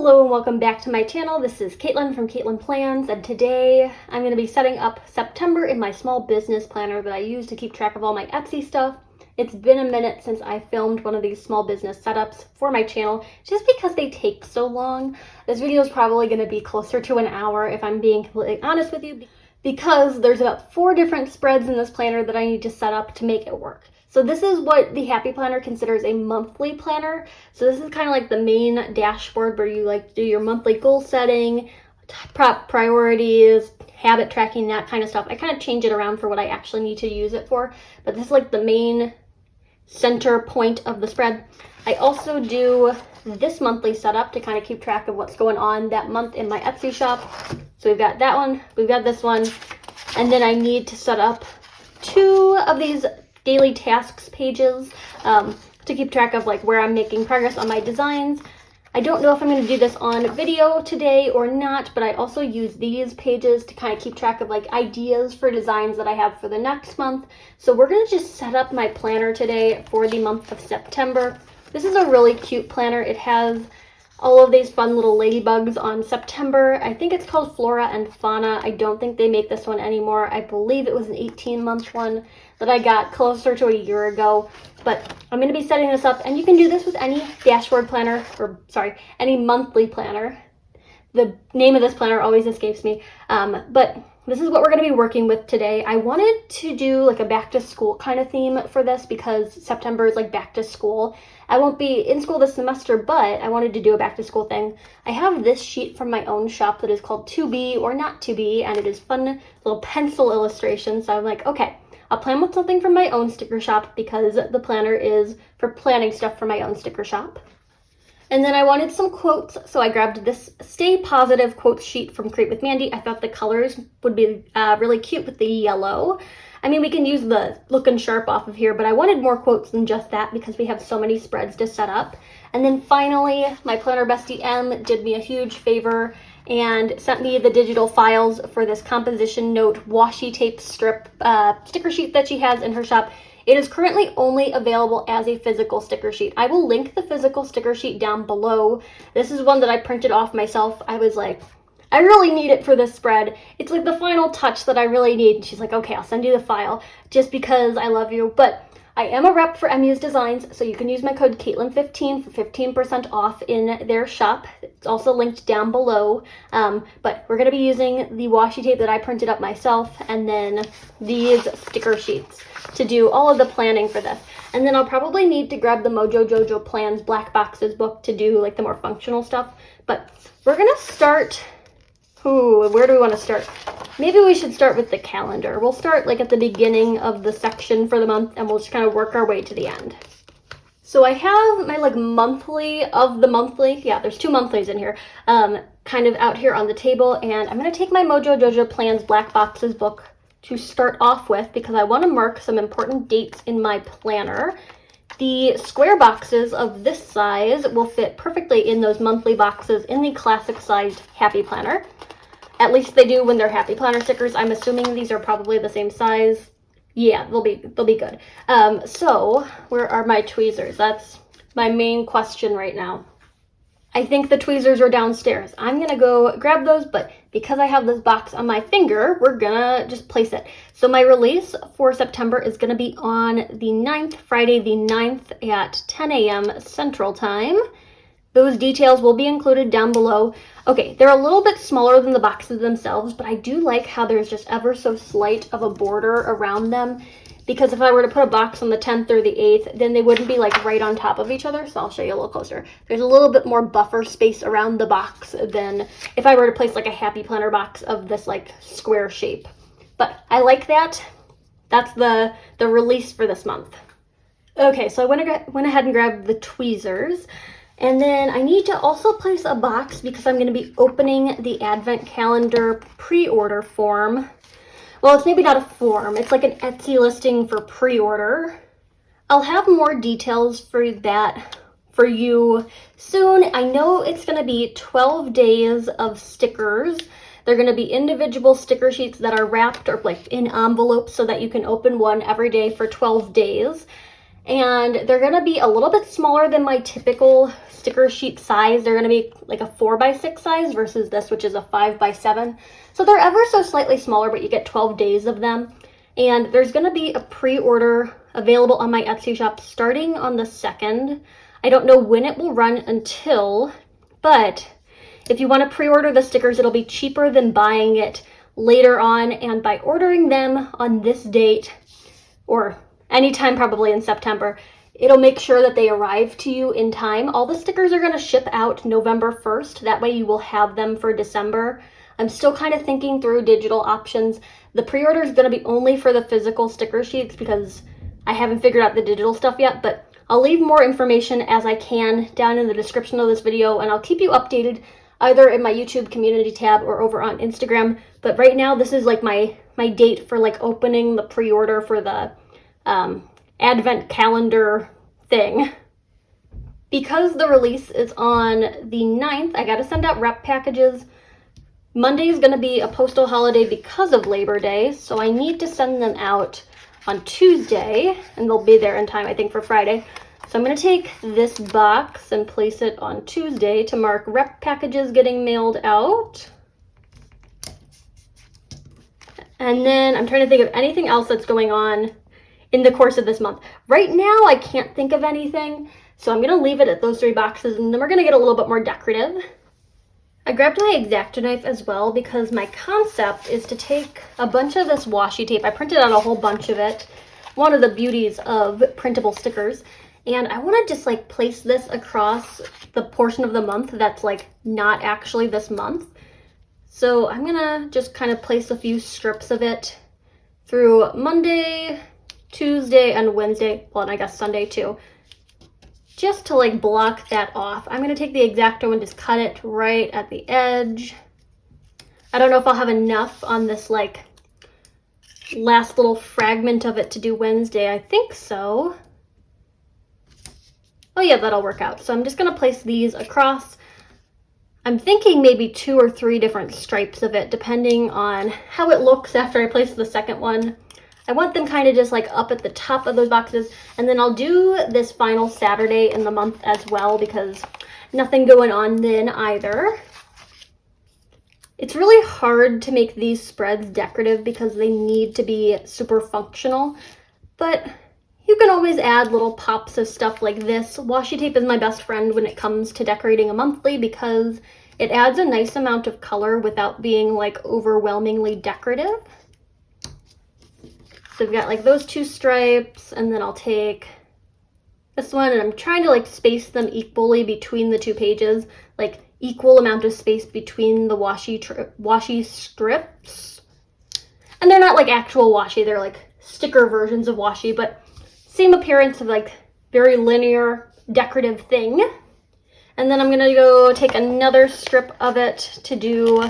Hello and welcome back to my channel. This is Caitlin from Caitlin Plans, and today I'm going to be setting up September in my small business planner that I use to keep track of all my Etsy stuff. It's been a minute since I filmed one of these small business setups for my channel, just because they take so long. This video is probably going to be closer to an hour if I'm being completely honest with you, because there's about 4 different spreads in this planner that I need to set up to make it work. So this is what the Happy Planner considers a monthly planner. So this is kind of like the main dashboard where you like do your monthly goal setting, priorities, habit tracking, that kind of stuff. I kind of change it around for what I actually need to use it for, but this is like the main center point of the spread. I also do this monthly setup to kind of keep track of what's going on that month in my Etsy shop. So we've got that one, we've got this one, and then I need to set up 2 of these daily tasks pages to keep track of like where I'm making progress on my designs. I don't know if I'm going to do this on video today or not, but I also use these pages to kind of keep track of like ideas for designs that I have for the next month. So we're going to just set up my planner today for the month of September. This is a really cute planner. It has all of these fun little ladybugs on September. I think it's called Flora and Fauna. I don't think they make this one anymore. I believe it was an 18-month one that I got closer to a year ago. But I'm going to be setting this up, and you can do this with any dashboard planner, or sorry, any monthly planner. The name of this planner always escapes me. But this is what we're going to be working with today. I wanted to do like a back to school kind of theme for this because September is like back to school. I won't be in school this semester, but I wanted to do a back to school thing. I have this sheet from my own shop that is called To Be or Not To Be, and it is fun little pencil illustrations. So I'm like, okay, I'll plan with something from my own sticker shop because the planner is for planning stuff for my own sticker shop. And then I wanted some quotes, so I grabbed this Stay Positive quotes sheet from Create with Mandy. I thought the colors would be really cute with the yellow. I mean, we can use the Lookin' Sharp off of here, but I wanted more quotes than just that because we have so many spreads to set up. And then finally, my planner bestie M did me a huge favor and sent me the digital files for this composition note washi tape strip sticker sheet that she has in her shop. It is currently only available as a physical sticker sheet. I will link the physical sticker sheet down below. This is one that I printed off myself. I was like, I really need it for this spread. It's like the final touch that I really need. And she's like, okay, I'll send you the file just because I love you. But I am a rep for MU's Designs, so you can use my code Caitlin15 for 15% off in their shop. It's also linked down below. But we're going to be using the washi tape that I printed up myself and then these sticker sheets to do all of the planning for this. And then I'll probably need to grab the Mojo Jojo Plans Black Boxes book to do like the more functional stuff. But we're going to start... Ooh, where do we want to start? Maybe we should start with the calendar. We'll start like at the beginning of the section for the month and we'll just kind of work our way to the end. So I have my like monthly of the monthly. Yeah, there's 2 monthlies in here. Kind of out here on the table, and I'm going to take my Mojo Jojo Plans Black Boxes book to start off with because I want to mark some important dates in my planner. The square boxes of this size will fit perfectly in those monthly boxes in the classic sized Happy Planner. At least they do when they're Happy Planner stickers. I'm assuming these are probably the same size. Yeah, they'll be good. So where are my tweezers? That's my main question right now. I think the tweezers are downstairs. I'm gonna go grab those, but because I have this box on my finger, we're gonna just place it. So my release for September is gonna be on the 9th, Friday the 9th at 10 a.m. Central Time. Those details will be included down below. Okay, they're a little bit smaller than the boxes themselves, but I do like how there's just ever so slight of a border around them. Because if I were to put a box on the 10th or the 8th, then they wouldn't be like right on top of each other. So I'll show you a little closer. There's a little bit more buffer space around the box than if I were to place like a Happy Planner box of this like square shape. But I like that. That's the release for this month. Okay, so I went ahead and grabbed the tweezers. And then I need to also place a box because I'm going to be opening the Advent Calendar pre-order form. Well, it's maybe not a form. It's like an Etsy listing for pre-order. I'll have more details for that for you soon. I know it's going to be 12 days of stickers. They're going to be individual sticker sheets that are wrapped or like in envelopes so that you can open one every day for 12 days. and they're gonna be a little bit smaller than my typical sticker sheet size. They're gonna be like a 4x6 size versus this, which is a 5x7. So they're ever so slightly smaller, but you get 12 days of them. And there's gonna be a pre-order available on my Etsy shop starting on the 2nd. I don't know when it will run until, but if you want to pre-order the stickers, it'll be cheaper than buying it later on. And by ordering them on this date, or anytime probably in September, it'll make sure that they arrive to you in time. All the stickers are going to ship out November 1st. That way you will have them for December. I'm still kind of thinking through digital options. The pre-order is going to be only for the physical sticker sheets because I haven't figured out the digital stuff yet, but I'll leave more information as I can down in the description of this video, and I'll keep you updated either in my YouTube community tab or over on Instagram. But right now, this is like my date for like opening the pre-order for the advent calendar thing. Because the release is on the 9th, I gotta send out rep packages. Monday is gonna be a postal holiday because of Labor Day, so I need to send them out on Tuesday, and they'll be there in time, I think, for Friday. So I'm going to take this box and place it on Tuesday to mark rep packages getting mailed out. And then I'm trying to think of anything else that's going on in the course of this month. Right now, I can't think of anything, so I'm going to leave it at those 3 boxes, and then we're going to get a little bit more decorative. I grabbed my X-Acto knife as well because my concept is to take a bunch of this washi tape. I printed out a whole bunch of it. One of the beauties of printable stickers. And I want to just like place this across the portion of the month that's like not actually this month. So I'm going to just kind of place a few strips of it through Monday, Tuesday, and Wednesday. Well, and I guess Sunday too. Just to like block that off. I'm going to take the X-Acto and just cut it right at the edge. I don't know if I'll have enough on this like last little fragment of it to do Wednesday. I think so. Oh yeah, that'll work out. So I'm just going to place these across. I'm thinking maybe 2 or 3 different stripes of it, depending on how it looks after I place the second one. I want them kind of just like up at the top of those boxes, and then I'll do this final Saturday in the month as well because nothing going on then either. It's really hard to make these spreads decorative because they need to be super functional, but you can always add little pops of stuff like this. Washi tape is my best friend when it comes to decorating a monthly because it adds a nice amount of color without being like overwhelmingly decorative. So I've got like those 2 stripes, and then I'll take this one, and I'm trying to like space them equally between the 2 pages, like equal amount of space between the washi strips. And they're not like actual washi, they're like sticker versions of washi, but same appearance of like very linear decorative thing. And then I'm gonna go take another strip of it to do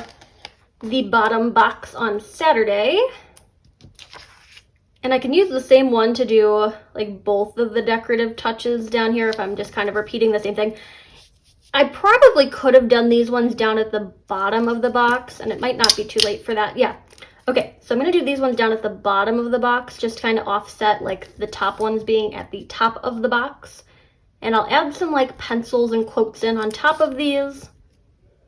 the bottom box on Saturday. And I can use the same one to do like both of the decorative touches down here if I'm just kind of repeating the same thing. I probably could have done these ones down at the bottom of the box, and it might not be too late for that. Yeah. Okay, so I'm going to do these ones down at the bottom of the box, just kind of offset like the top ones being at the top of the box. And I'll add some like pencils and quotes in on top of these.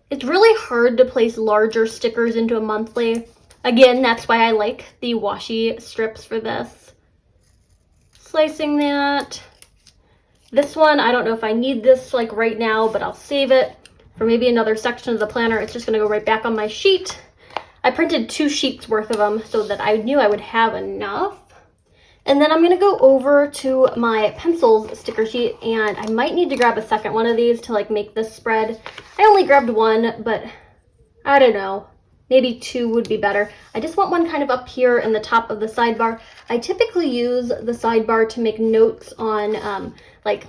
It's really hard to place larger stickers into a monthly. Again, that's why I like the washi strips for this. Slicing that. This one, I don't know if I need this like right now, but I'll save it for maybe another section of the planner. It's just going to go right back on my sheet. I printed 2 sheets worth of them so that I knew I would have enough. And then I'm going to go over to my pencils sticker sheet, and I might need to grab a second one of these to like make this spread. I only grabbed 1, but I don't know. Maybe 2 would be better. I just want one kind of up here in the top of the sidebar. I typically use the sidebar to make notes on like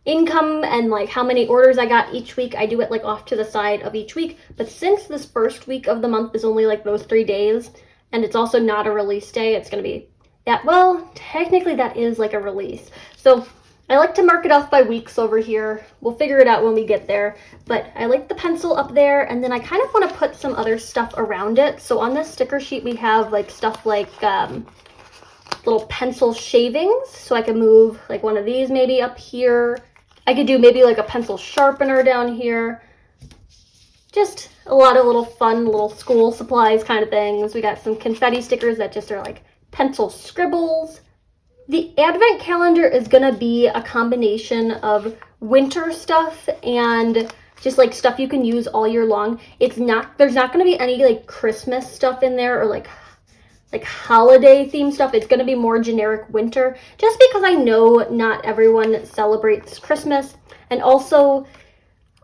income and like how many orders I got each week. I do it like off to the side of each week. But since this first week of the month is only like those 3 days, and it's also not a release day, it's going to be that, well, technically that is like a release. So I like to mark it off by weeks over here. We'll figure it out when we get there. But I like the pencil up there, and then I kind of want to put some other stuff around it. So on this sticker sheet, we have like stuff like little pencil shavings. So I could move like one of these maybe up here. I could do maybe like a pencil sharpener down here. Just a lot of little fun little school supplies kind of things. We got some confetti stickers that just are like pencil scribbles. The advent calendar is gonna be a combination of winter stuff and just like stuff you can use all year long. There's not gonna be any like Christmas stuff in there or like holiday themed stuff. It's gonna be more generic winter, just because I know not everyone celebrates Christmas, and also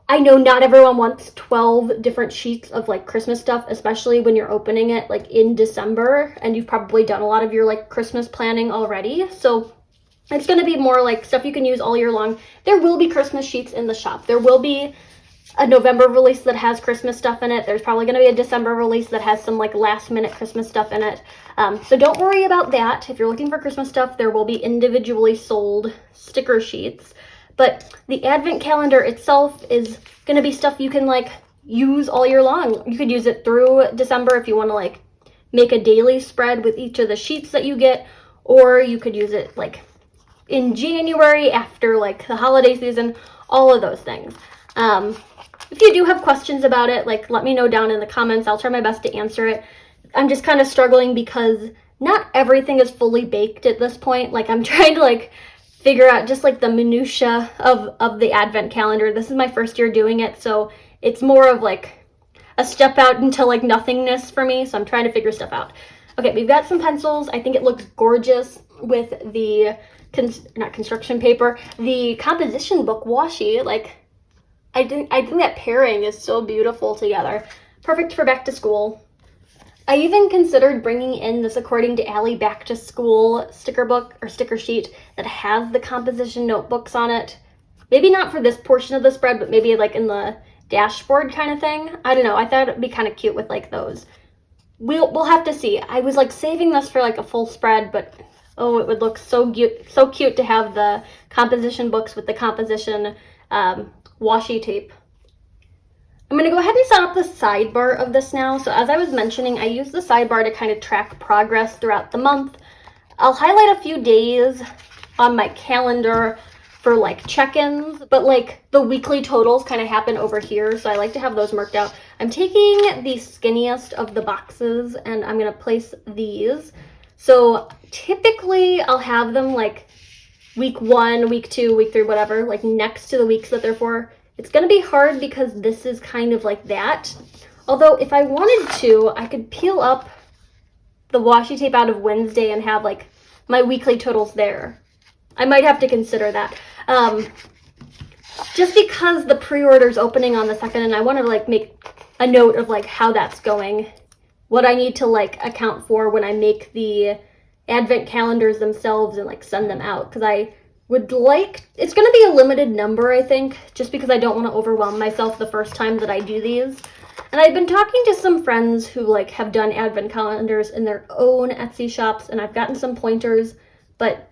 I know not everyone wants 12 different sheets of like Christmas stuff, especially when you're opening it like in December and you've probably done a lot of your like Christmas planning already. So it's going to be more like stuff you can use all year long. There will be Christmas sheets in the shop. There will be a November release that has Christmas stuff in it. There's probably going to be a December release that has some like last minute Christmas stuff in it. So don't worry about that. If you're looking for Christmas stuff, there will be individually sold sticker sheets. But the advent calendar itself is going to be stuff you can like use all year long. You could use it through December if you want to like make a daily spread with each of the sheets that you get, or you could use it like in January after like the holiday season, all of those things. If you do have questions about it, like let me know down in the comments. I'll try my best to answer it. I'm just kind of struggling because not everything is fully baked at this point. Like I'm trying to like figure out just like the minutia of the advent calendar. This is my first year doing it, so it's more of like a step out into like nothingness for me, so I'm trying to figure stuff out. Okay, we've got some pencils. I think it looks gorgeous with the not construction paper, the composition book washi. Like I think that pairing is so beautiful together. Perfect for back to school. I even considered bringing in this According to Allie back to school sticker book or sticker sheet that has the composition notebooks on it. Maybe not for this portion of the spread, but maybe like in the dashboard kind of thing. I don't know. I thought it'd be kind of cute with like those. We'll have to see. I was like saving this for like a full spread, but oh, it would look so cute to have the composition books with the composition washi tape. I'm going to go ahead and set up the sidebar of this now. So as I was mentioning, I use the sidebar to kind of track progress throughout the month. I'll highlight a few days on my calendar for like check-ins, but like the weekly totals kind of happen over here. So I like to have those marked out. I'm taking the skinniest of the boxes and I'm going to place these. So typically I'll have them like week 1, week 2, week 3, whatever, like next to the weeks that they're for. It's going to be hard because this is kind of like that. Although if I wanted to, I could peel up the washi tape out of Wednesday and have like my weekly totals there. I might have to consider that. Just because the pre-order's opening on the 2nd and I want to like make a note of like how that's going. What I need to like account for when I make the advent calendars themselves and like send them out. Because I would like, it's going to be a limited number, I think, just because I don't want to overwhelm myself the first time that I do these. And I've been talking to some friends who like have done advent calendars in their own Etsy shops, and I've gotten some pointers, but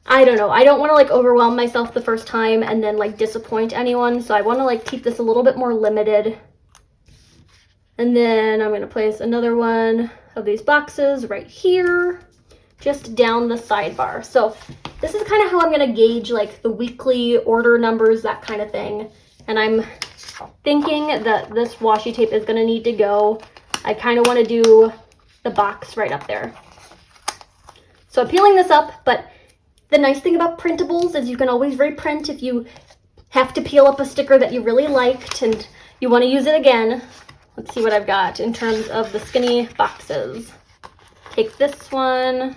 I don't know. I don't want to like overwhelm myself the first time and then like disappoint anyone, so I want to like keep this a little bit more limited. And then I'm going to place another one of these boxes right here, just down the sidebar. So this is kind of how I'm going to gauge like the weekly order numbers, that kind of thing. And I'm thinking that this washi tape is going to need to go. I kind of want to do the box right up there. So I'm peeling this up, but the nice thing about printables is you can always reprint if you have to peel up a sticker that you really liked and you want to use it again. Let's see what I've got in terms of the skinny boxes. Take this one.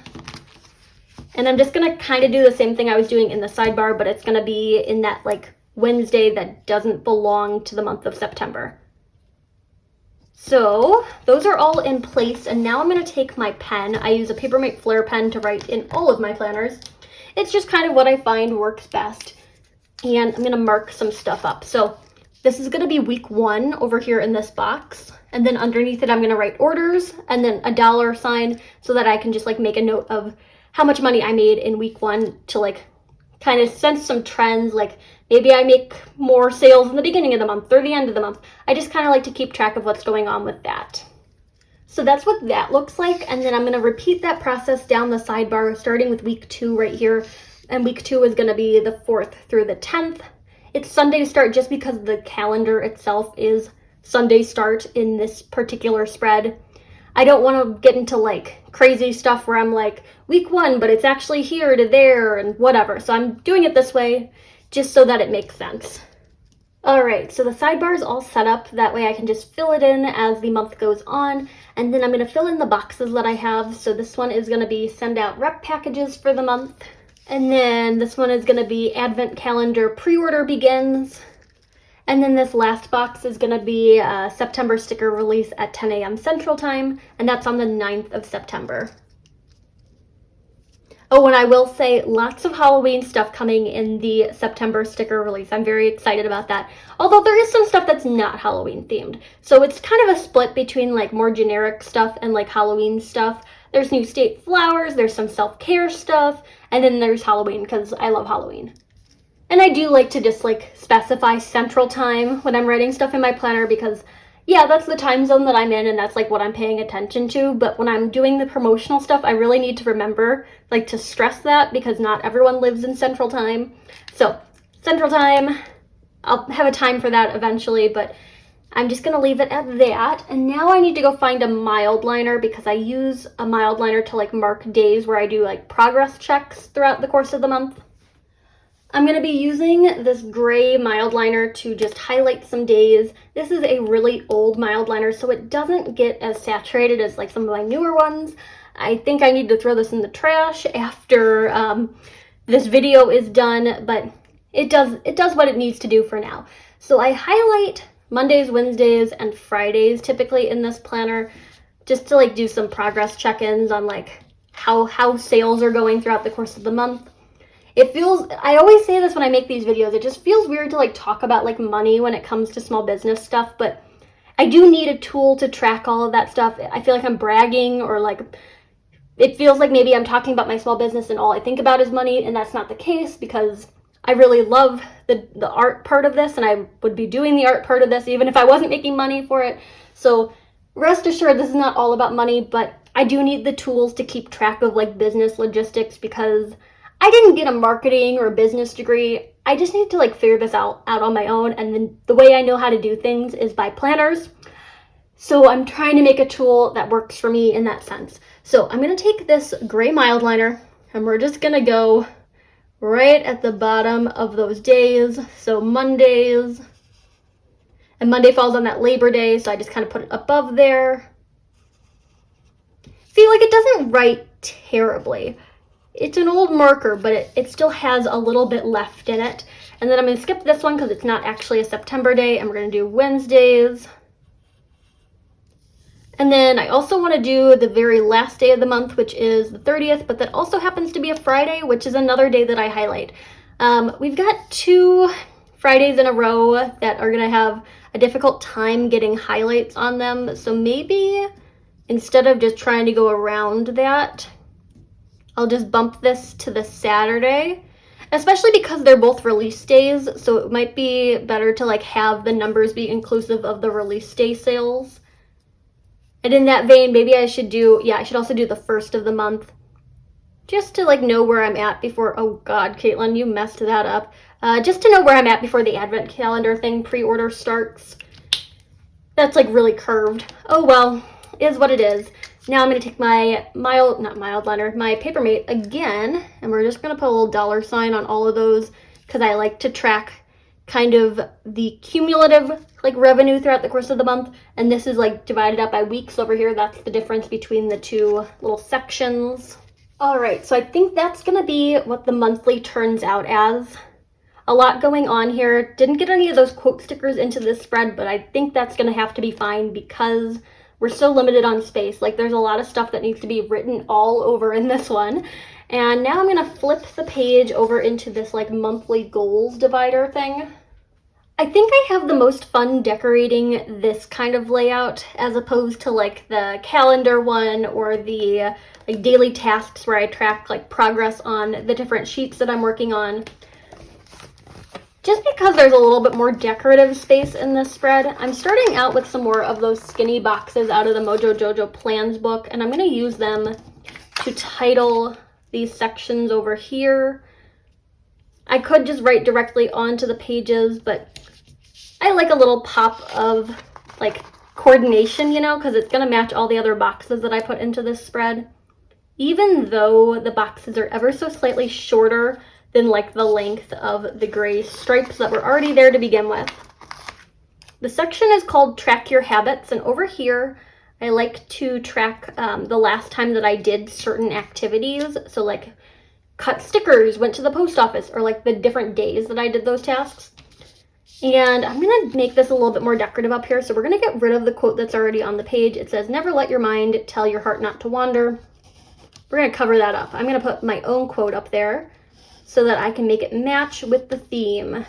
And I'm just going to kind of do the same thing I was doing in the sidebar, but it's going to be in that like Wednesday that doesn't belong to the month of September. So those are all in place, and now I'm going to take my pen. I use a Papermate Flair pen to write in all of my planners. It's just kind of what I find works best. And I'm going to mark some stuff up. So this is going to be week 1 over here in this box. And then underneath it, I'm going to write orders and then a dollar sign so that I can just like make a note of how much money I made in week 1 to like kind of sense some trends. Like maybe I make more sales in the beginning of the month or the end of the month. I just kind of like to keep track of what's going on with that. So that's what that looks like. And then I'm going to repeat that process down the sidebar, starting with week 2 right here. And week 2 is going to be the 4th through the 10th. It's Sunday start just because the calendar itself is Sunday start in this particular spread. I don't want to get into like crazy stuff where I'm like week 1, but it's actually here to there and whatever. So I'm doing it this way just so that it makes sense. All right, so the sidebar is all set up. That way I can just fill it in as the month goes on. And then I'm going to fill in the boxes that I have. So this one is going to be send out rep packages for the month. And then this one is going to be advent calendar pre-order begins. And then this last box is going to be September sticker release at 10 a.m. Central Time. And that's on the 9th of September. Oh, and I will say lots of Halloween stuff coming in the September sticker release. I'm very excited about that. Although there is some stuff that's not Halloween themed. So it's kind of a split between like more generic stuff and like Halloween stuff. There's new state flowers, there's some self-care stuff, and then there's Halloween because I love Halloween. And I do like to just like specify Central Time when I'm writing stuff in my planner because yeah, that's the time zone that I'm in and that's like what I'm paying attention to. But when I'm doing the promotional stuff, I really need to remember like to stress that because not everyone lives in Central Time. So Central Time, I'll have a time for that eventually, but I'm just gonna leave it at that. And now I need to go find a mild liner because I use a mild liner to like mark days where I do like progress checks throughout the course of the month. I'm going to be using this gray mild liner to just highlight some days. This is a really old mild liner, so it doesn't get as saturated as like some of my newer ones. I think I need to throw this in the trash after this video is done, but it does what it needs to do for now. So I highlight Mondays, Wednesdays, and Fridays typically in this planner just to like do some progress check-ins on like how sales are going throughout the course of the month. It feels, I always say this when I make these videos, it just feels weird to like talk about like money when it comes to small business stuff, but I do need a tool to track all of that stuff. I feel like I'm bragging or like, it feels like maybe I'm talking about my small business and all I think about is money, and that's not the case because I really love the art part of this and I would be doing the art part of this even if I wasn't making money for it. So rest assured this is not all about money, but I do need the tools to keep track of like business logistics because I didn't get a marketing or a business degree. I just need to like figure this out on my own. And then the way I know how to do things is by planners. So I'm trying to make a tool that works for me in that sense. So I'm going to take this gray mild liner and we're just going to go right at the bottom of those days. So Mondays, and Monday falls on that Labor Day. So I just kind of put it above there. See, like it doesn't write terribly. It's an old marker, but it still has a little bit left in it. And then I'm going to skip this one because it's not actually a September day, and we're going to do Wednesdays. And then I also want to do the very last day of the month, which is the 30th, but that also happens to be a Friday, which is another day that I highlight. We've got 2 Fridays in a row that are going to have a difficult time getting highlights on them. So maybe instead of just trying to go around that, I'll just bump this to the Saturday, especially because they're both release days, so it might be better to like have the numbers be inclusive of the release day sales. And in that vein, maybe I should also do the 1st of the month, just to like know where I'm at before, oh God, Caitlin, you messed that up. Just to know where I'm at before the advent calendar thing pre-order starts. That's like really curved. Oh well, is what it is. Now I'm going to take my my Papermate again, and we're just going to put a little $ on all of those because I like to track kind of the cumulative like revenue throughout the course of the month. And this is like divided up by weeks over here. That's the difference between the 2 little sections. All right, so I think that's going to be what the monthly turns out as. A lot going on here. Didn't get any of those quote stickers into this spread, but I think that's going to have to be fine because we're still limited on space. Like there's a lot of stuff that needs to be written all over in this one. And now I'm gonna flip the page over into this like monthly goals divider thing. I think I have the most fun decorating this kind of layout as opposed to like the calendar one or the like daily tasks where I track like progress on the different sheets that I'm working on. just because there's a little bit more decorative space in this spread, I'm starting out with some more of those skinny boxes out of the Mojo Jojo Plans book, and I'm going to use them to title these sections over here. I could just write directly onto the pages, but I like a little pop of like coordination, you know, because it's going to match all the other boxes that I put into this spread. Even though the boxes are ever so slightly shorter than like the length of the gray stripes that were already there to begin with. The section is called Track Your Habits, and over here I like to track the last time that I did certain activities. So like cut stickers, went to the post office, or like the different days that I did those tasks. And I'm going to make this a little bit more decorative up here. So we're going to get rid of the quote that's already on the page. It says, "Never let your mind tell your heart not to wander." We're going to cover that up. I'm going to put my own quote up there so that I can make it match with the theme.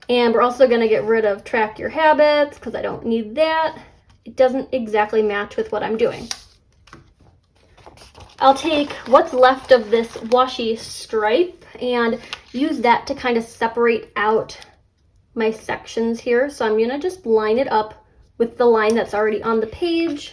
And we're also going to get rid of Track Your Habits because I don't need that. It doesn't exactly match with what I'm doing. I'll take what's left of this washi stripe and use that to kind of separate out my sections here. So I'm going to just line it up with the line that's already on the page.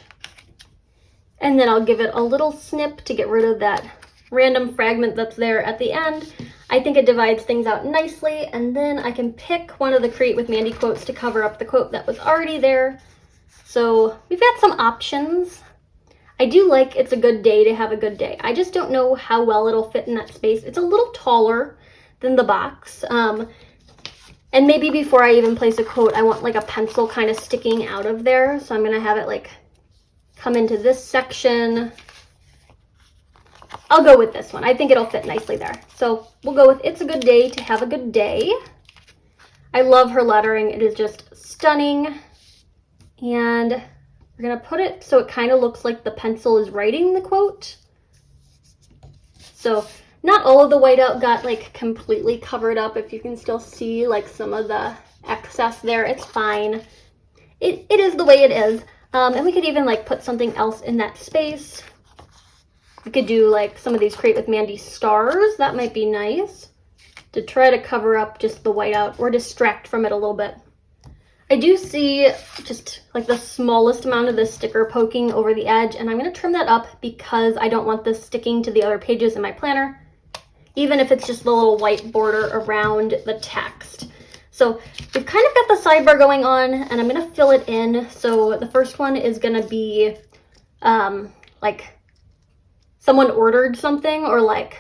And then I'll give it a little snip to get rid of that random fragment that's there at the end. I think it divides things out nicely, and then I can pick one of the Create with Mandy quotes to cover up the quote that was already there. So we've got some options. I do like "It's a good day to have a good day." I just don't know how well it'll fit in that space. It's a little taller than the box. And maybe before I even place a quote, I want like a pencil kind of sticking out of there. So I'm going to have it like come into this section. I'll go with this one. I think it'll fit nicely there. So we'll go with "It's a good day to have a good day." I love her lettering. It is just stunning. And we're going to put it so it kind of looks like the pencil is writing the quote. So not all of the whiteout got like completely covered up. If you can still see like some of the excess there, it's fine. It is the way it is. And we could even like put something else in that space. We could do like some of these Create with Mandy stars. That might be nice to try to cover up just the whiteout or distract from it a little bit. I do see just like the smallest amount of this sticker poking over the edge, and I'm going to trim that up because I don't want this sticking to the other pages in my planner, even if it's just the little white border around the text. So we've kind of got the sidebar going on, and I'm going to fill it in. So the first one is going to be like someone ordered something or like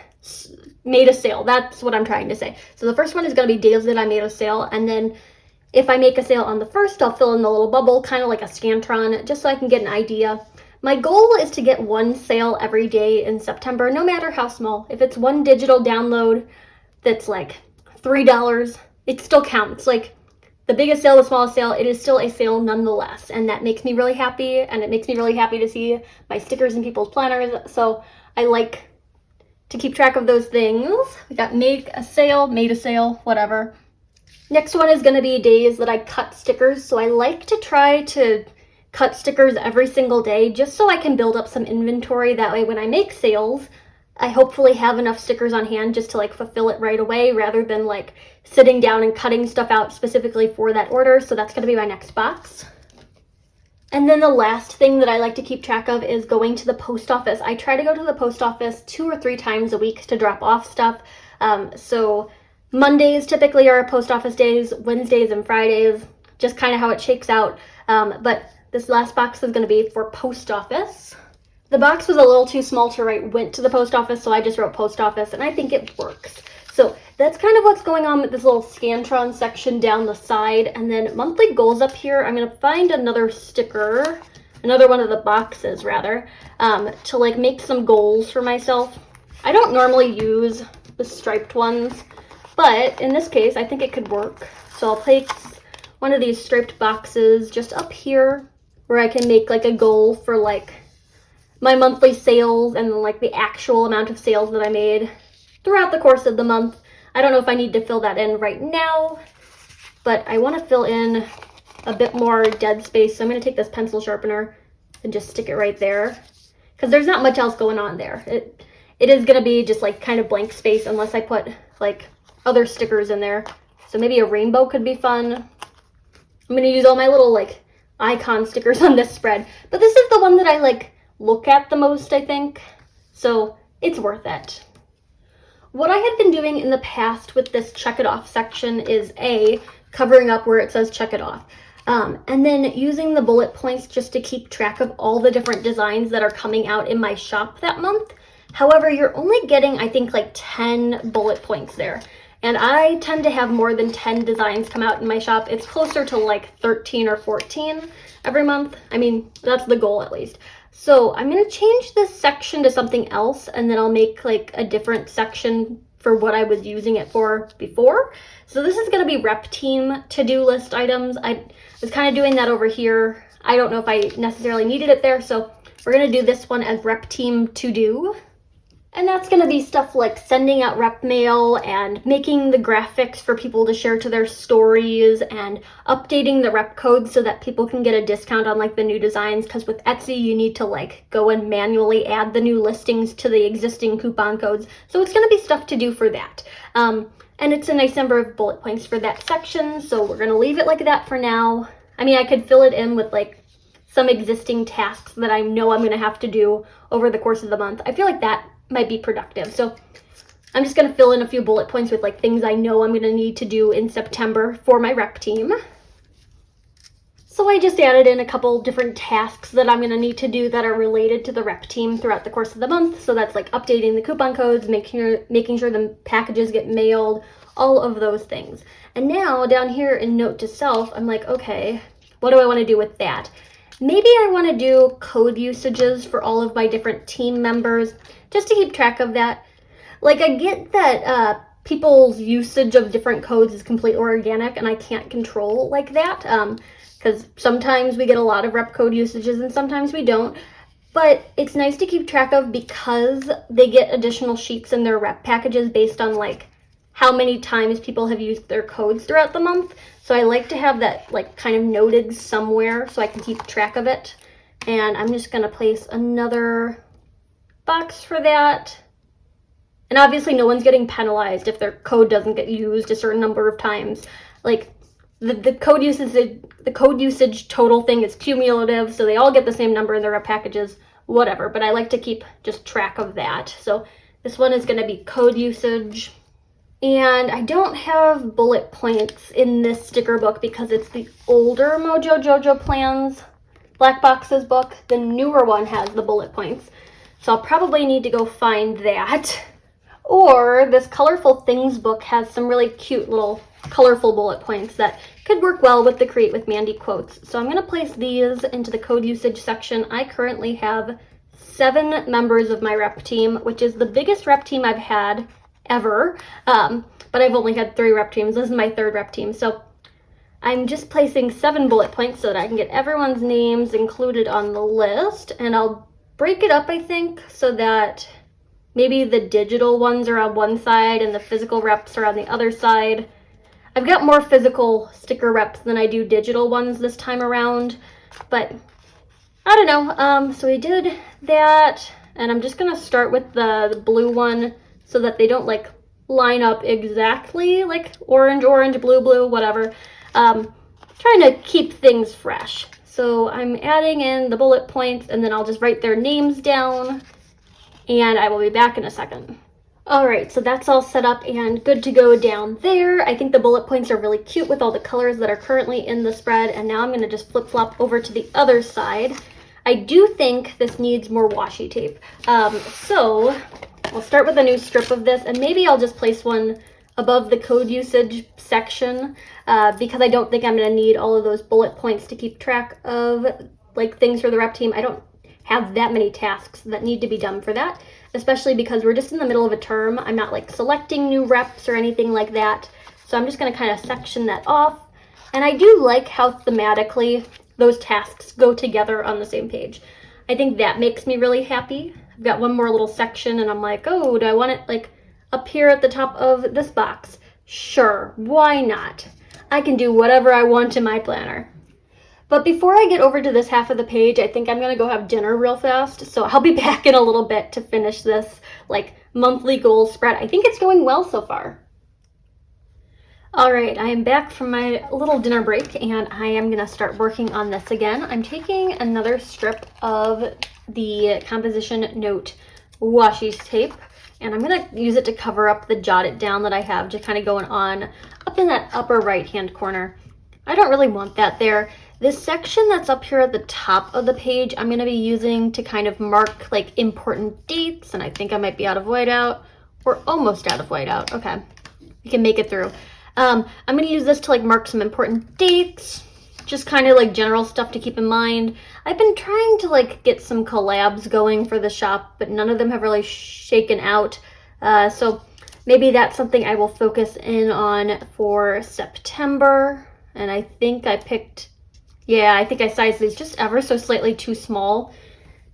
made a sale. That's what I'm trying to say. So the first one is going to be days that I made a sale, and then if I make a sale on the first, I'll fill in the little bubble, kind of like a Scantron, just so I can get an idea. My goal is to get one sale every day in September, no matter how small. If it's one digital download that's like $3, it still counts. Like the biggest sale, the smallest sale, it is still a sale nonetheless. And that makes me really happy. And it makes me really happy to see my stickers in people's planners. So I like to keep track of those things. We got make a sale, made a sale, whatever. Next one is going to be days that I cut stickers. So I like to try to cut stickers every single day just so I can build up some inventory. That way when I make sales, I hopefully have enough stickers on hand just to like fulfill it right away rather than like sitting down and cutting stuff out specifically for that order. So that's going to be my next box. And then the last thing that I like to keep track of is going to the post office. I try to go to the post office 2 or 3 times a week to drop off stuff. So Mondays typically are post office days, Wednesdays and Fridays, just kind of how it shakes out. But this last box is going to be for post office. The box was a little too small to write "went to the post office," so I just wrote post office, and I think it works. So that's kind of what's going on with this little Scantron section down the side. And then monthly goals up here, I'm going to find another sticker, another one of the boxes rather, to like make some goals for myself. I don't normally use the striped ones, but in this case, I think it could work. So I'll place one of these striped boxes just up here where I can make like a goal for like my monthly sales and like the actual amount of sales that I made throughout the course of the month. I don't know if I need to fill that in right now, but I want to fill in a bit more dead space. So I'm going to take this pencil sharpener and just stick it right there because there's not much else going on there. It is going to be just like kind of blank space unless I put like other stickers in there. So maybe a rainbow could be fun. I'm gonna use all my little like icon stickers on this spread, but this is the one that I like look at the most, I think. So it's worth it. What I had been doing in the past with this check it off section is covering up where it says check it off. And then using the bullet points just to keep track of all the different designs that are coming out in my shop that month. However, you're only getting, I think, like 10 bullet points there. And I tend to have more than 10 designs come out in my shop. It's closer to like 13 or 14 every month. I mean, that's the goal at least. So I'm going to change this section to something else, and then I'll make like a different section for what I was using it for before. So this is going to be rep team to-do list items. I was kind of doing that over here. I don't know if I necessarily needed it there, so we're going to do this one as rep team to-do. And that's going to be stuff like sending out rep mail and making the graphics for people to share to their stories and updating the rep codes so that people can get a discount on like the new designs, because with Etsy you need to like go and manually add the new listings to the existing coupon codes. So it's going to be stuff to do for that. And it's a nice number of bullet points for that section, so we're going to leave it like that for now. I mean, I could fill it in with like some existing tasks that I know I'm going to have to do over the course of the month. I feel like that might be productive. So I'm just going to fill in a few bullet points with like things I know I'm going to need to do in September for my rep team. So I just added in a couple different tasks that I'm going to need to do that are related to the rep team throughout the course of the month. So that's like updating the coupon codes, making sure the packages get mailed, all of those things. And now down here in note to self, I'm like, okay, what do I want to do with that? Maybe I want to do code usages for all of my different team members, just to keep track of that. Like, I get that people's usage of different codes is completely organic and I can't control like that, because sometimes we get a lot of rep code usages and sometimes we don't. But it's nice to keep track of because they get additional sheets in their rep packages based on like how many times people have used their codes throughout the month. So I like to have that like kind of noted somewhere so I can keep track of it. And I'm just going to place another box for that. And obviously no one's getting penalized if their code doesn't get used a certain number of times. Like the code usage total thing is cumulative, so they all get the same number in their rep packages, whatever. But I like to keep just track of that. So this one is going to be code usage. And I don't have bullet points in this sticker book because it's the older Mojo Jojo Plans Black Boxes book. The newer one has the bullet points. So I'll probably need to go find that. Or this Colorful Things book has some really cute little colorful bullet points that could work well with the Create with Mandy quotes. So I'm going to place these into the code usage section. I currently have 7 members of my rep team, which is the biggest rep team I've had ever, but I've only had 3 rep teams. This is my 3rd rep team, so I'm just placing 7 bullet points so that I can get everyone's names included on the list, and I'll break it up, I think, so that maybe the digital ones are on one side and the physical reps are on the other side. I've got more physical sticker reps than I do digital ones this time around, but I don't know. So we did that, and I'm just gonna start with the blue one so that they don't like line up exactly like orange, orange, blue, blue, whatever. Trying to keep things fresh. So I'm adding in the bullet points and then I'll just write their names down and I will be back in a second. All right, so that's all set up and good to go down there. I think the bullet points are really cute with all the colors that are currently in the spread, and now I'm gonna just flip-flop over to the other side. I do think this needs more washi tape. So I'll start with a new strip of this, and maybe I'll just place one above the code usage section because I don't think I'm going to need all of those bullet points to keep track of like things for the rep team. I don't have that many tasks that need to be done for that, especially because we're just in the middle of a term. I'm not like selecting new reps or anything like that. So I'm just going to kind of section that off. And I do like how thematically those tasks go together on the same page. I think that makes me really happy. I've got one more little section and I'm like, oh, do I want it like up here at the top of this box? Sure, why not? I can do whatever I want in my planner. But before I get over to this half of the page, I think I'm gonna go have dinner real fast. So I'll be back in a little bit to finish this like monthly goal spread. I think it's going well so far. All right, I am back from my little dinner break and I am gonna start working on this again. I'm taking another strip of the composition note washi tape and I'm gonna use it to cover up the jot it down that I have just kind of going on up in that upper right hand corner. I don't really want that there. This section that's up here at the top of the page, I'm gonna be using to kind of mark like important dates, and I think I might be out of whiteout or almost out of whiteout. Okay, we can make it through. I'm gonna use this to like mark some important dates, just kind of like general stuff to keep in mind. I've been trying to like get some collabs going for the shop, but none of them have really shaken out. So maybe that's something I will focus in on for September. And I think I picked, yeah, I think I sized these just ever so slightly too small.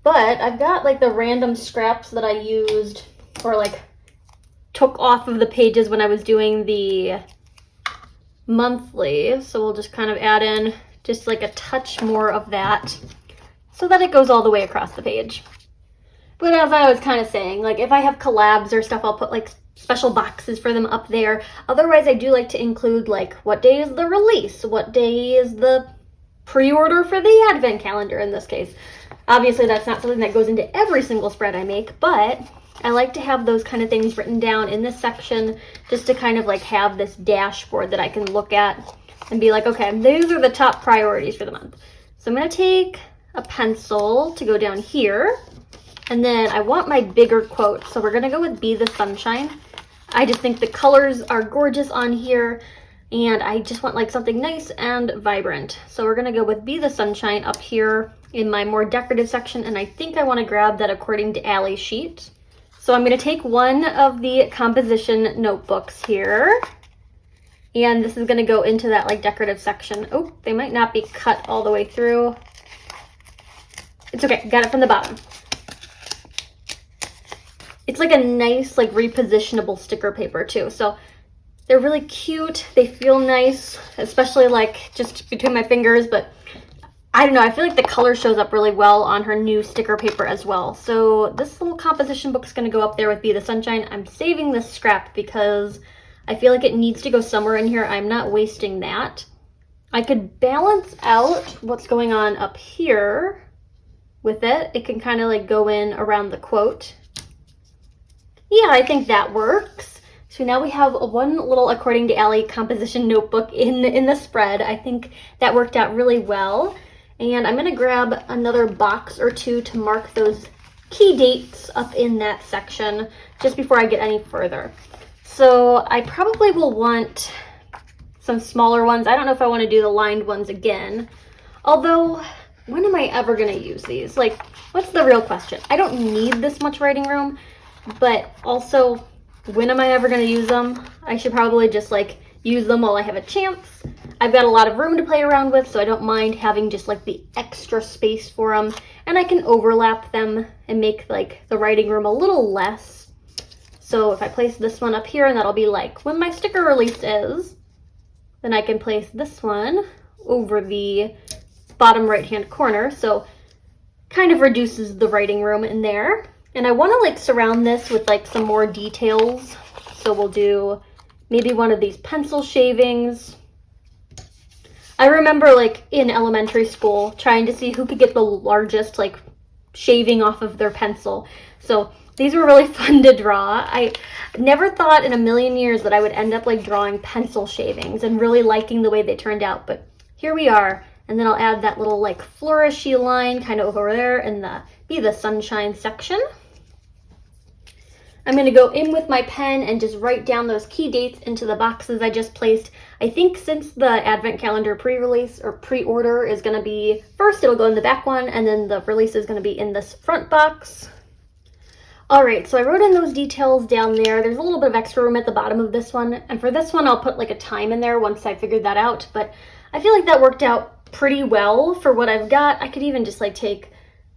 But I've got like the random scraps that I used or like took off of the pages when I was doing the monthly, so we'll just kind of add in just like a touch more of that so that it goes all the way across the page. But as I was kind of saying, like if I have collabs or stuff, I'll put like special boxes for them up there. Otherwise, I do like to include like what day is the release, what day is the pre-order for the advent calendar in this case. Obviously, that's not something that goes into every single spread I make, but I like to have those kind of things written down in this section just to kind of like have this dashboard that I can look at and be like, okay, these are the top priorities for the month. So I'm going to take a pencil to go down here, and then I want my bigger quote. So we're going to go with Be the Sunshine. I just think the colors are gorgeous on here, and I just want like something nice and vibrant. So we're going to go with Be the Sunshine up here in my more decorative section, and I think I want to grab that According to Allie sheet. So I'm going to take one of the composition notebooks here, and this is going to go into that like decorative section. Oh, they might not be cut all the way through. It's okay, got it from the bottom. It's like a nice like repositionable sticker paper too. So they're really cute. They feel nice, especially like just between my fingers, but I don't know, I feel like the color shows up really well on her new sticker paper as well. So this little composition book is going to go up there with Be the Sunshine. I'm saving this scrap because I feel like it needs to go somewhere in here. I'm not wasting that. I could balance out what's going on up here with it. It can kind of like go in around the quote. Yeah, I think that works. So now we have one little According to Allie composition notebook in the spread. I think that worked out really well. And I'm going to grab another box or two to mark those key dates up in that section just before I get any further. So I probably will want some smaller ones. I don't know if I want to do the lined ones again. Although, when am I ever going to use these? Like, what's the real question? I don't need this much writing room, but also, when am I ever going to use them? I should probably just like use them while I have a chance. I've got a lot of room to play around with, so I don't mind having just like the extra space for them, and I can overlap them and make like the writing room a little less. So if I place this one up here, and that'll be like when my sticker release is, then I can place this one over the bottom right hand corner, so kind of reduces the writing room in there. And I want to like surround this with like some more details, so we'll do maybe one of these pencil shavings. I remember like in elementary school trying to see who could get the largest like shaving off of their pencil. So these were really fun to draw. I never thought in a million years that I would end up like drawing pencil shavings and really liking the way they turned out, but here we are. And then I'll add that little like flourishy line kind of over there in the Be the Sunshine section. I'm going to go in with my pen and just write down those key dates into the boxes I just placed. I think since the Advent Calendar pre-release or pre-order is going to be first, it'll go in the back one, and then the release is going to be in this front box. All right, so I wrote in those details down there. There's a little bit of extra room at the bottom of this one, and for this one, I'll put like a time in there once I figured that out, but I feel like that worked out pretty well for what I've got. I could even just like take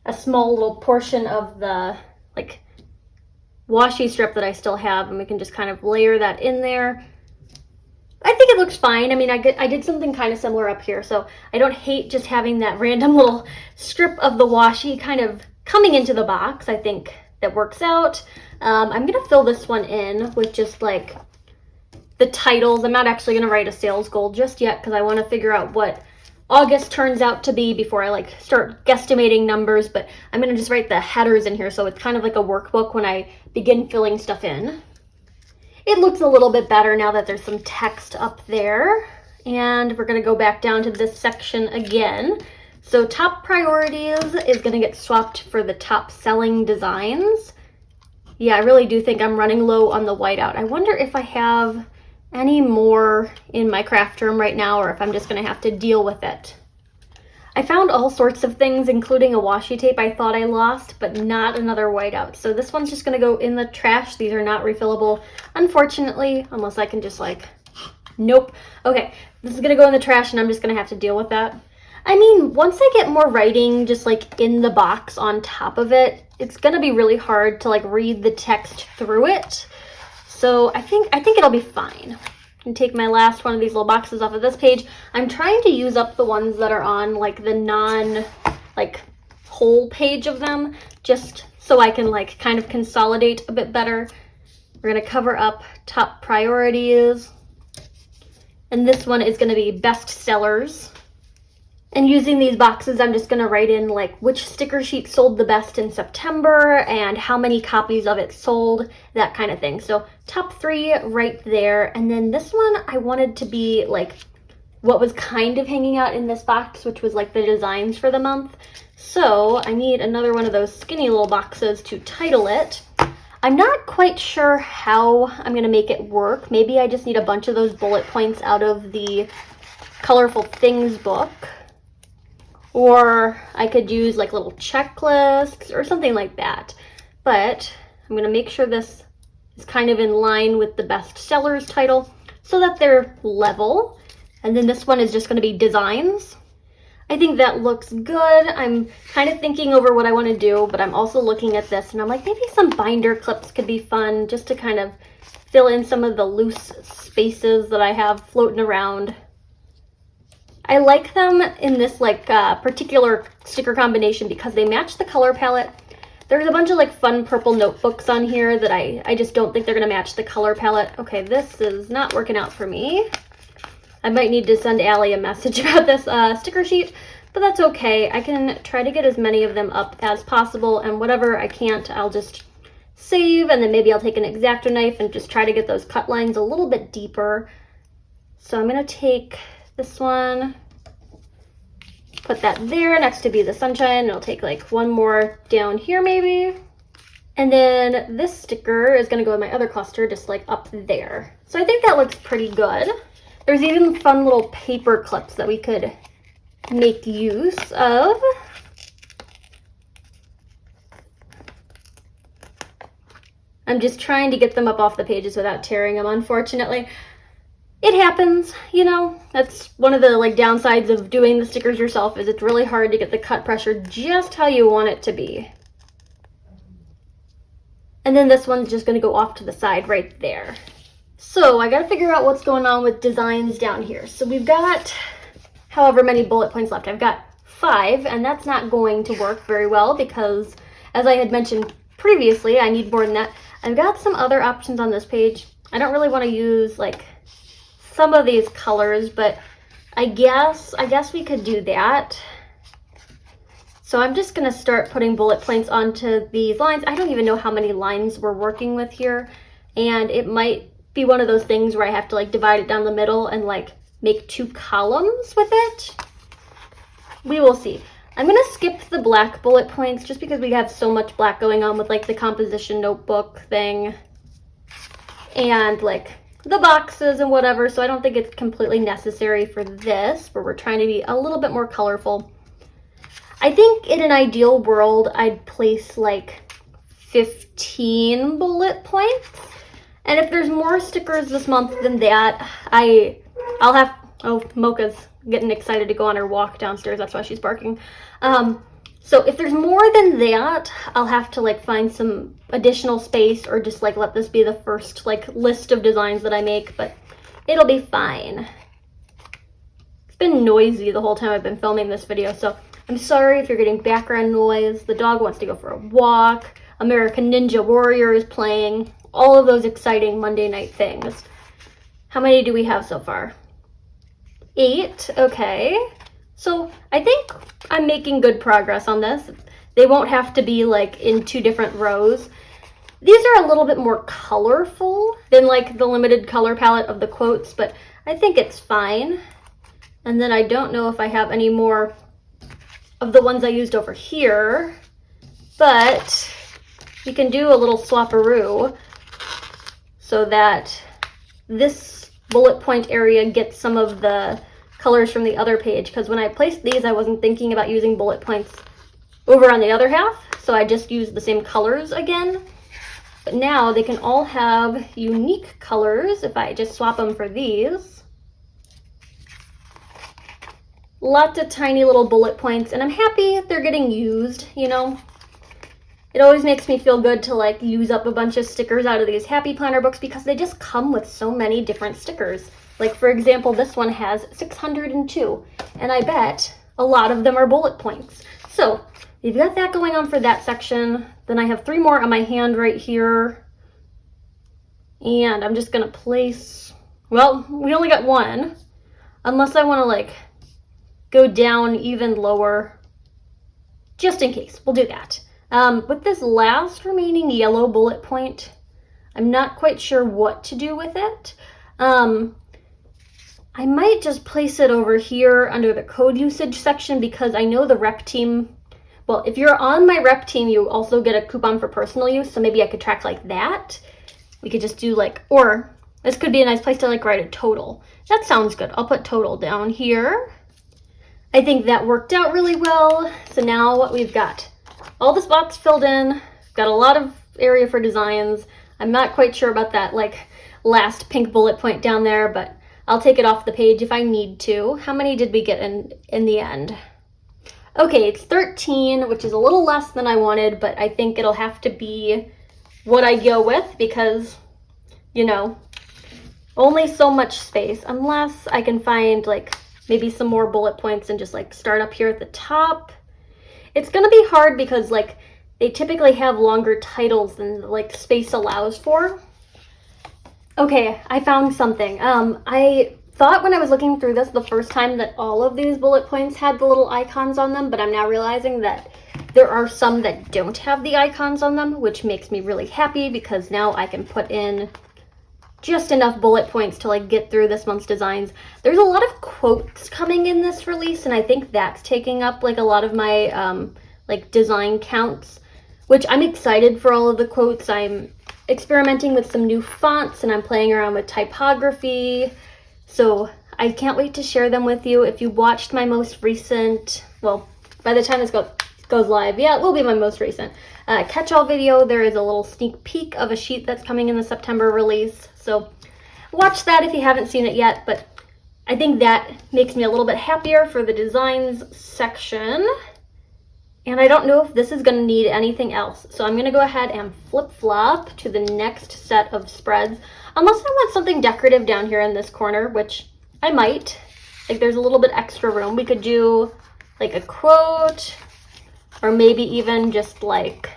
a small little portion of the like washi strip that I still have, and we can just kind of layer that in there. I think it looks fine. I mean, I did something kind of similar up here, so I don't hate just having that random little strip of the washi kind of coming into the box. I think that works out. I'm gonna fill this one in with just like the titles. I'm not actually going to write a sales goal just yet because I want to figure out what August turns out to be before I like start guesstimating numbers, but I'm going to just write the headers in here so it's kind of like a workbook when I begin filling stuff in. It looks a little bit better now that there's some text up there. And we're going to go back down to this section again. So top priorities is going to get swapped for the top selling designs. Yeah, I really do think I'm running low on the whiteout. I wonder if I have any more in my craft room right now or if I'm just going to have to deal with it. I found all sorts of things, including a washi tape I thought I lost, but not another whiteout. So this one's just going to go in the trash. These are not refillable, unfortunately, unless I can just like, nope. Okay, this is going to go in the trash and I'm just going to have to deal with that. I mean, once I get more writing just like in the box on top of it, it's going to be really hard to like read the text through it. So I think it'll be fine. And take my last one of these little boxes off of this page. I'm trying to use up the ones that are on like the non like whole page of them, just so I can like kind of consolidate a bit better. We're going to cover up top priorities. And this one is going to be best sellers. And using these boxes, I'm just going to write in like which sticker sheet sold the best in September and how many copies of it sold, that kind of thing. So top 3 right there. And then this one I wanted to be like what was kind of hanging out in this box, which was like the designs for the month. So I need another one of those skinny little boxes to title it. I'm not quite sure how I'm going to make it work. Maybe I just need a bunch of those bullet points out of the Colorful Things book. Or I could use like little checklists or something like that. But I'm going to make sure this is kind of in line with the best sellers title so that they're level. And then this one is just going to be designs. I think that looks good. I'm kind of thinking over what I want to do, but I'm also looking at this and I'm like, maybe some binder clips could be fun just to kind of fill in some of the loose spaces that I have floating around. I like them in this like particular sticker combination because they match the color palette. There's a bunch of like fun purple notebooks on here that I just don't think they're going to match the color palette. Okay, this is not working out for me. I might need to send Allie a message about this sticker sheet, but that's okay. I can try to get as many of them up as possible, and whatever I can't, I'll just save, and then maybe I'll take an X-Acto knife and just try to get those cut lines a little bit deeper. So I'm going to take this one, put that there next to Be the Sunshine, and I'll take like one more down here maybe. And then this sticker is going to go in my other cluster, just like up there. So I think that looks pretty good. There's even fun little paper clips that we could make use of. I'm just trying to get them up off the pages without tearing them, unfortunately. It happens, you know. That's one of the like downsides of doing the stickers yourself, is it's really hard to get the cut pressure just how you want it to be. And then this one's just going to go off to the side right there. So I got to figure out what's going on with designs down here. So we've got however many bullet points left. I've got 5, and that's not going to work very well because, as I had mentioned previously, I need more than that. I've got some other options on this page. I don't really want to use like some of these colors, but I guess we could do that. So I'm just going to start putting bullet points onto these lines. I don't even know how many lines we're working with here, and it might be one of those things where I have to like divide it down the middle and like make 2 columns with it. We will see. I'm going to skip the black bullet points just because we have so much black going on with like the composition notebook thing and like the boxes and whatever, so I don't think it's completely necessary for this, where we're trying to be a little bit more colorful. I think in an ideal world, I'd place like 15 bullet points. And if there's more stickers this month than that, I'll have, oh, Mocha's getting excited to go on her walk downstairs. That's why she's barking. So if there's more than that, I'll have to like find some additional space or just like let this be the first like list of designs that I make, but it'll be fine. It's been noisy the whole time I've been filming this video, so I'm sorry if you're getting background noise. The dog wants to go for a walk. American Ninja Warrior is playing. All of those exciting Monday night things. How many do we have so far? 8, okay. So I think I'm making good progress on this. They won't have to be like in 2 different rows. These are a little bit more colorful than like the limited color palette of the quotes, but I think it's fine. And then I don't know if I have any more of the ones I used over here, but we can do a little swapperoo so that this bullet point area gets some of the colors from the other page, because when I placed these, I wasn't thinking about using bullet points over on the other half, so I just used the same colors again. But now they can all have unique colors if I just swap them for these. Lots of tiny little bullet points, and I'm happy they're getting used, you know. It always makes me feel good to like use up a bunch of stickers out of these Happy Planner books because they just come with so many different stickers. Like for example, this one has 602, and I bet a lot of them are bullet points. So we've got that going on for that section. Then I have 3 more on my hand right here. And I'm just gonna place, well, we only got 1. Unless I wanna like go down even lower, just in case, we'll do that. With this last remaining yellow bullet point, I'm not quite sure what to do with it. I might just place it over here under the code usage section because I know the rep team, well, if you're on my rep team, you also get a coupon for personal use, so maybe I could track like that. We could just do like, or this could be a nice place to like write a total. That sounds good. I'll put total down here. I think that worked out really well. So now what we've got, all the spots filled in, got a lot of area for designs. I'm not quite sure about that like last pink bullet point down there, but I'll take it off the page if I need to. How many did we get in the end? Okay, it's 13, which is a little less than I wanted, but I think it'll have to be what I go with because, you know, only so much space, unless I can find like maybe some more bullet points and just like start up here at the top. It's gonna be hard because like they typically have longer titles than like space allows for. Okay, I found something. I thought when I was looking through this the first time that all of these bullet points had the little icons on them, but I'm now realizing that there are some that don't have the icons on them, which makes me really happy because now I can put in just enough bullet points to like get through this month's designs. There's a lot of quotes coming in this release, and I think that's taking up like a lot of my like design counts, which I'm excited for all of the quotes. I'm experimenting with some new fonts and I'm playing around with typography, so I can't wait to share them with you. If you watched my most recent, well, by the time this goes live, yeah, it will be my most recent catch-all video, there is a little sneak peek of a sheet that's coming in the September release, so watch that if you haven't seen it yet. But I think that makes me a little bit happier for the designs section. And I don't know if this is going to need anything else. So I'm going to go ahead and flip-flop to the next set of spreads. Unless I want something decorative down here in this corner, which I might. Like there's a little bit extra room. We could do like a quote, or maybe even just like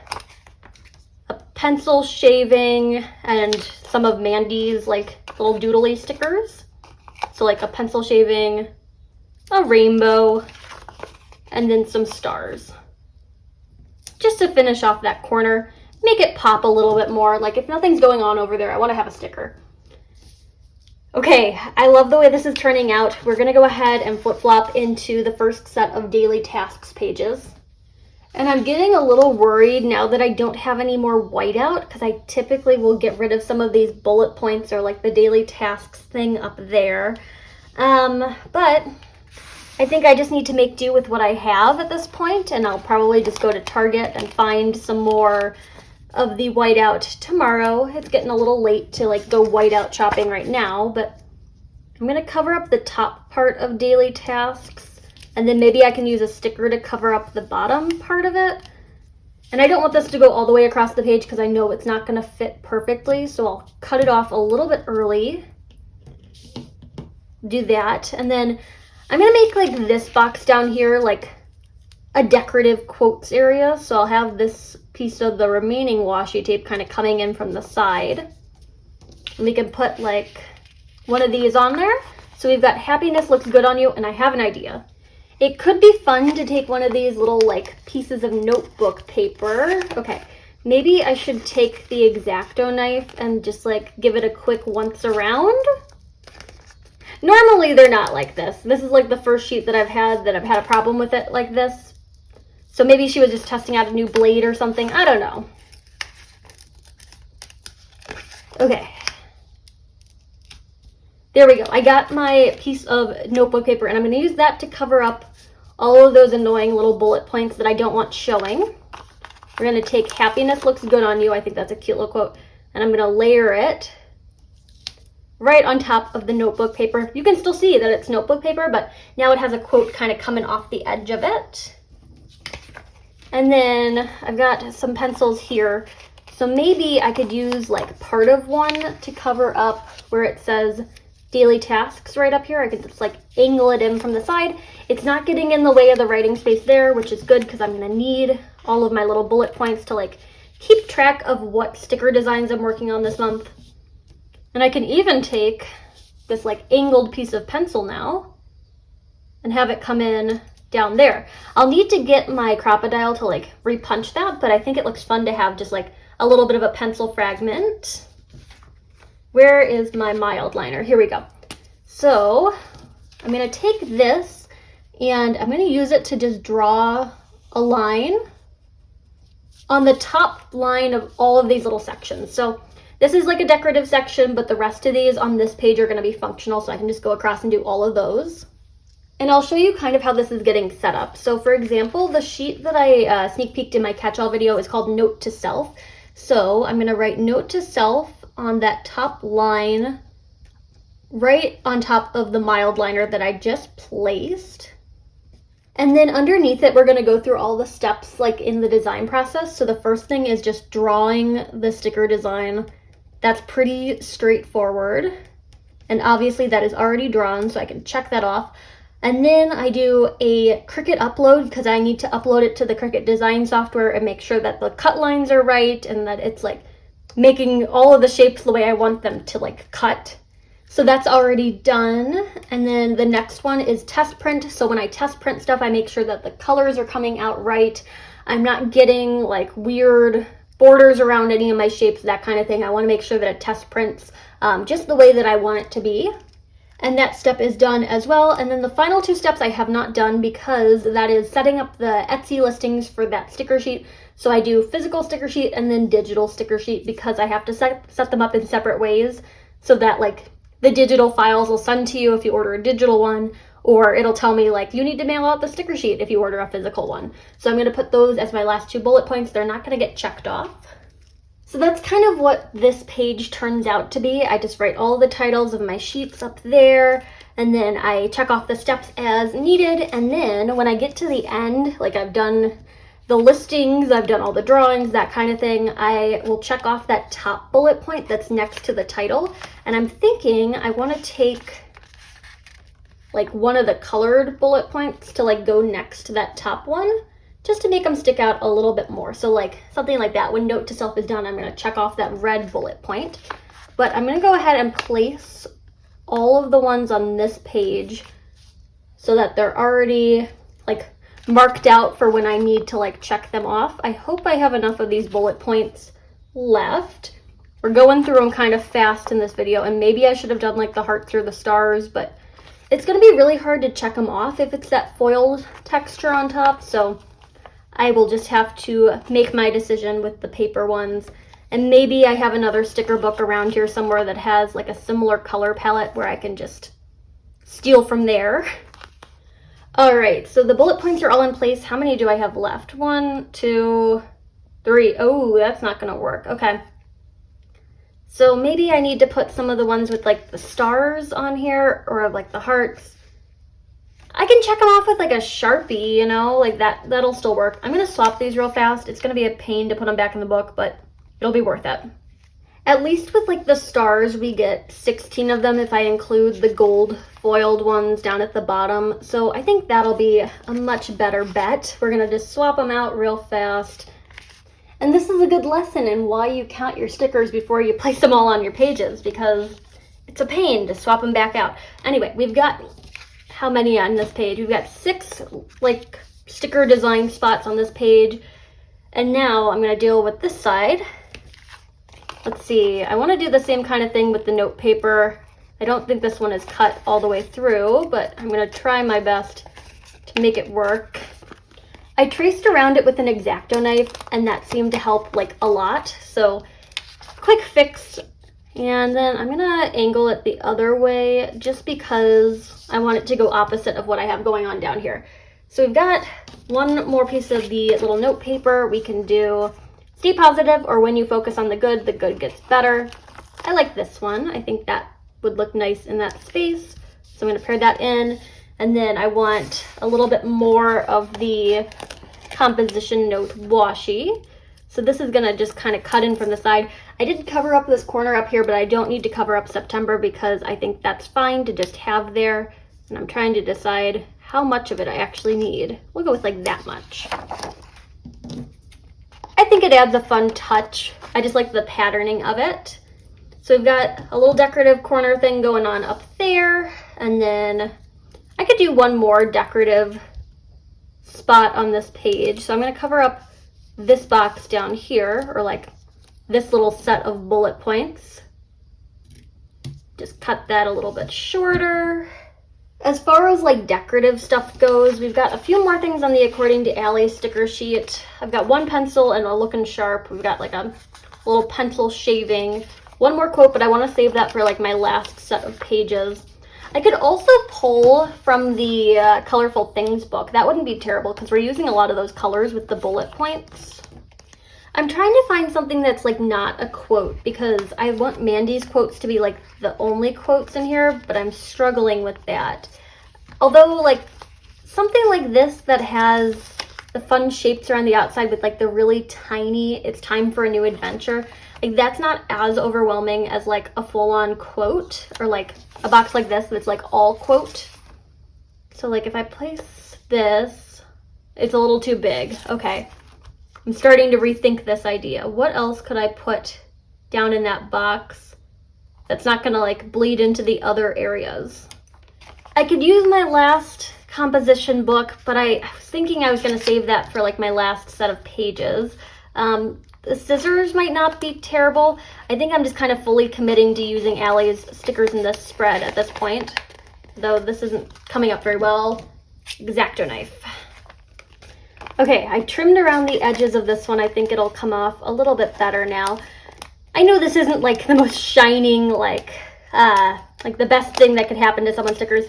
a pencil shaving and some of Mandy's like little doodly stickers. So like a pencil shaving, a rainbow, and then some stars. Just to finish off that corner, make it pop a little bit more. Like if nothing's going on over there, I want to have a sticker. Okay, I love the way this is turning out. We're going to go ahead and flip-flop into the first set of daily tasks pages. And I'm getting a little worried now that I don't have any more whiteout, because I typically will get rid of some of these bullet points or like the daily tasks thing up there. But I think I just need to make do with what I have at this point, and I'll probably just go to Target and find some more of the whiteout tomorrow. It's getting a little late to like go whiteout shopping right now, but I'm gonna cover up the top part of daily tasks, and then maybe I can use a sticker to cover up the bottom part of it. And I don't want this to go all the way across the page because I know it's not gonna fit perfectly, so I'll cut it off a little bit early. Do that, and then I'm gonna make like this box down here like a decorative quotes area. So I'll have this piece of the remaining washi tape kind of coming in from the side. And we can put like one of these on there. So we've got happiness looks good on you, and I have an idea. It could be fun to take one of these little like pieces of notebook paper. Okay, maybe I should take the X-Acto knife and just like give it a quick once around. Normally they're not like this. This is like the first sheet that I've had a problem with it like this. So maybe she was just testing out a new blade or something. I don't know. Okay. There we go. I got my piece of notebook paper, and I'm going to use that to cover up all of those annoying little bullet points that I don't want showing. We're going to take happiness looks good on you. I think that's a cute little quote. And I'm going to layer it right on top of the notebook paper. You can still see that it's notebook paper, but now it has a quote kind of coming off the edge of it. And then I've got some pencils here. So maybe I could use like part of one to cover up where it says daily tasks right up here. I could just like angle it in from the side. It's not getting in the way of the writing space there, which is good because I'm going to need all of my little bullet points to like keep track of what sticker designs I'm working on this month. And I can even take this like angled piece of pencil now and have it come in down there. I'll need to get my crocodile to like repunch that, but I think it looks fun to have just like a little bit of a pencil fragment. Where is my mild liner? Here we go. So I'm going to take this and I'm going to use it to just draw a line on the top line of all of these little sections. So this is like a decorative section, but the rest of these on this page are going to be functional, so I can just go across and do all of those. And I'll show you kind of how this is getting set up. So for example, the sheet that I sneak peeked in my catch-all video is called Note to Self. So I'm going to write Note to Self on that top line right on top of the mild liner that I just placed. And then underneath it, we're going to go through all the steps like in the design process. So the first thing is just drawing the sticker design. That's pretty straightforward. And obviously that is already drawn, so I can check that off. And then I do a Cricut upload because I need to upload it to the Cricut design software and make sure that the cut lines are right and that it's like making all of the shapes the way I want them to like cut. So that's already done. And then the next one is test print. So when I test print stuff, I make sure that the colors are coming out right. I'm not getting like weird borders around any of my shapes, that kind of thing. I want to make sure that it test prints just the way that I want it to be. And that step is done as well. And then the final two steps I have not done because that is setting up the Etsy listings for that sticker sheet. So I do physical sticker sheet and then digital sticker sheet because I have to set them up in separate ways so that like the digital files will send to you if you order a digital one, or it'll tell me like you need to mail out the sticker sheet if you order a physical one. So I'm going to put those as my last two bullet points. They're not going to get checked off. So that's kind of what this page turns out to be. I just write all the titles of my sheets up there, and then I check off the steps as needed. And then when I get to the end, like I've done the listings, I've done all the drawings, that kind of thing, I will check off that top bullet point that's next to the title. And I'm thinking I want to take like one of the colored bullet points to like go next to that top one, just to make them stick out a little bit more. So like something like that. When Note to Self is done, I'm going to check off that red bullet point. But I'm going to go ahead and place all of the ones on this page so that they're already like marked out for when I need to like check them off. I hope I have enough of these bullet points left. We're going through them kind of fast in this video, and maybe I should have done like the hearts or the stars, but it's going to be really hard to check them off if it's that foiled texture on top. So I will just have to make my decision with the paper ones. And maybe I have another sticker book around here somewhere that has like a similar color palette where I can just steal from there. All right, so the bullet points are all in place. How many do I have left? 1, 2, 3. Oh, that's not gonna work. Okay. So maybe I need to put some of the ones with like the stars on here, or like the hearts. I can check them off with like a Sharpie, you know, like that'll still work. I'm gonna swap these real fast. It's gonna be a pain to put them back in the book, but it'll be worth it. At least with like the stars, we get 16 of them if I include the gold foiled ones down at the bottom. So I think that'll be a much better bet. We're gonna just swap them out real fast. And this is a good lesson in why you count your stickers before you place them all on your pages, because it's a pain to swap them back out. Anyway, we've got, how many on this page? We've got 6 like sticker design spots on this page. And now I'm gonna deal with this side. Let's see, I wanna do the same kind of thing with the note paper. I don't think this one is cut all the way through, but I'm gonna try my best to make it work. I traced around it with an X-Acto knife, and that seemed to help like a lot. So quick fix. And then I'm gonna angle it the other way just because I want it to go opposite of what I have going on down here. So we've got one more piece of the little note paper. We can do stay positive, or when you focus on the good gets better. I like this one. I think that would look nice in that space. So I'm gonna pair that in. And then I want a little bit more of the composition note washi. So this is gonna just kind of cut in from the side. I did cover up this corner up here, but I don't need to cover up September because I think that's fine to just have there. And I'm trying to decide how much of it I actually need. We'll go with like that much. I think it adds a fun touch. I just like the patterning of it. So we've got a little decorative corner thing going on up there. And then I could do one more decorative spot on this page. So I'm gonna cover up this box down here, or like this little set of bullet points. Just cut that a little bit shorter. As far as like decorative stuff goes, we've got a few more things on the According to Allie sticker sheet. I've got one pencil and a Lookin' Sharp. We've got like a little pencil shaving. One more quote, but I want to save that for like my last set of pages. I could also pull from the Colorful Things book. That wouldn't be terrible because we're using a lot of those colors with the bullet points. I'm trying to find something that's like not a quote because I want Mandy's quotes to be like the only quotes in here, but I'm struggling with that. Although like something like this that has the fun shapes around the outside with like the really tiny, it's time for a new adventure. Like that's not as overwhelming as like a full-on quote, or like a box like this that's like all quote. So like if I place this, it's a little too big. Okay. I'm starting to rethink this idea. What else could I put down in that box that's not gonna like bleed into the other areas? I could use my last composition book, but I was thinking I was gonna save that for like my last set of pages. The scissors might not be terrible. I think I'm just kind of fully committing to using Allie's stickers in this spread at this point, though this isn't coming up very well. X-Acto knife. Okay, I trimmed around the edges of this one. I think it'll come off a little bit better now. I know this isn't like the most shining, like the best thing that could happen to someone's stickers,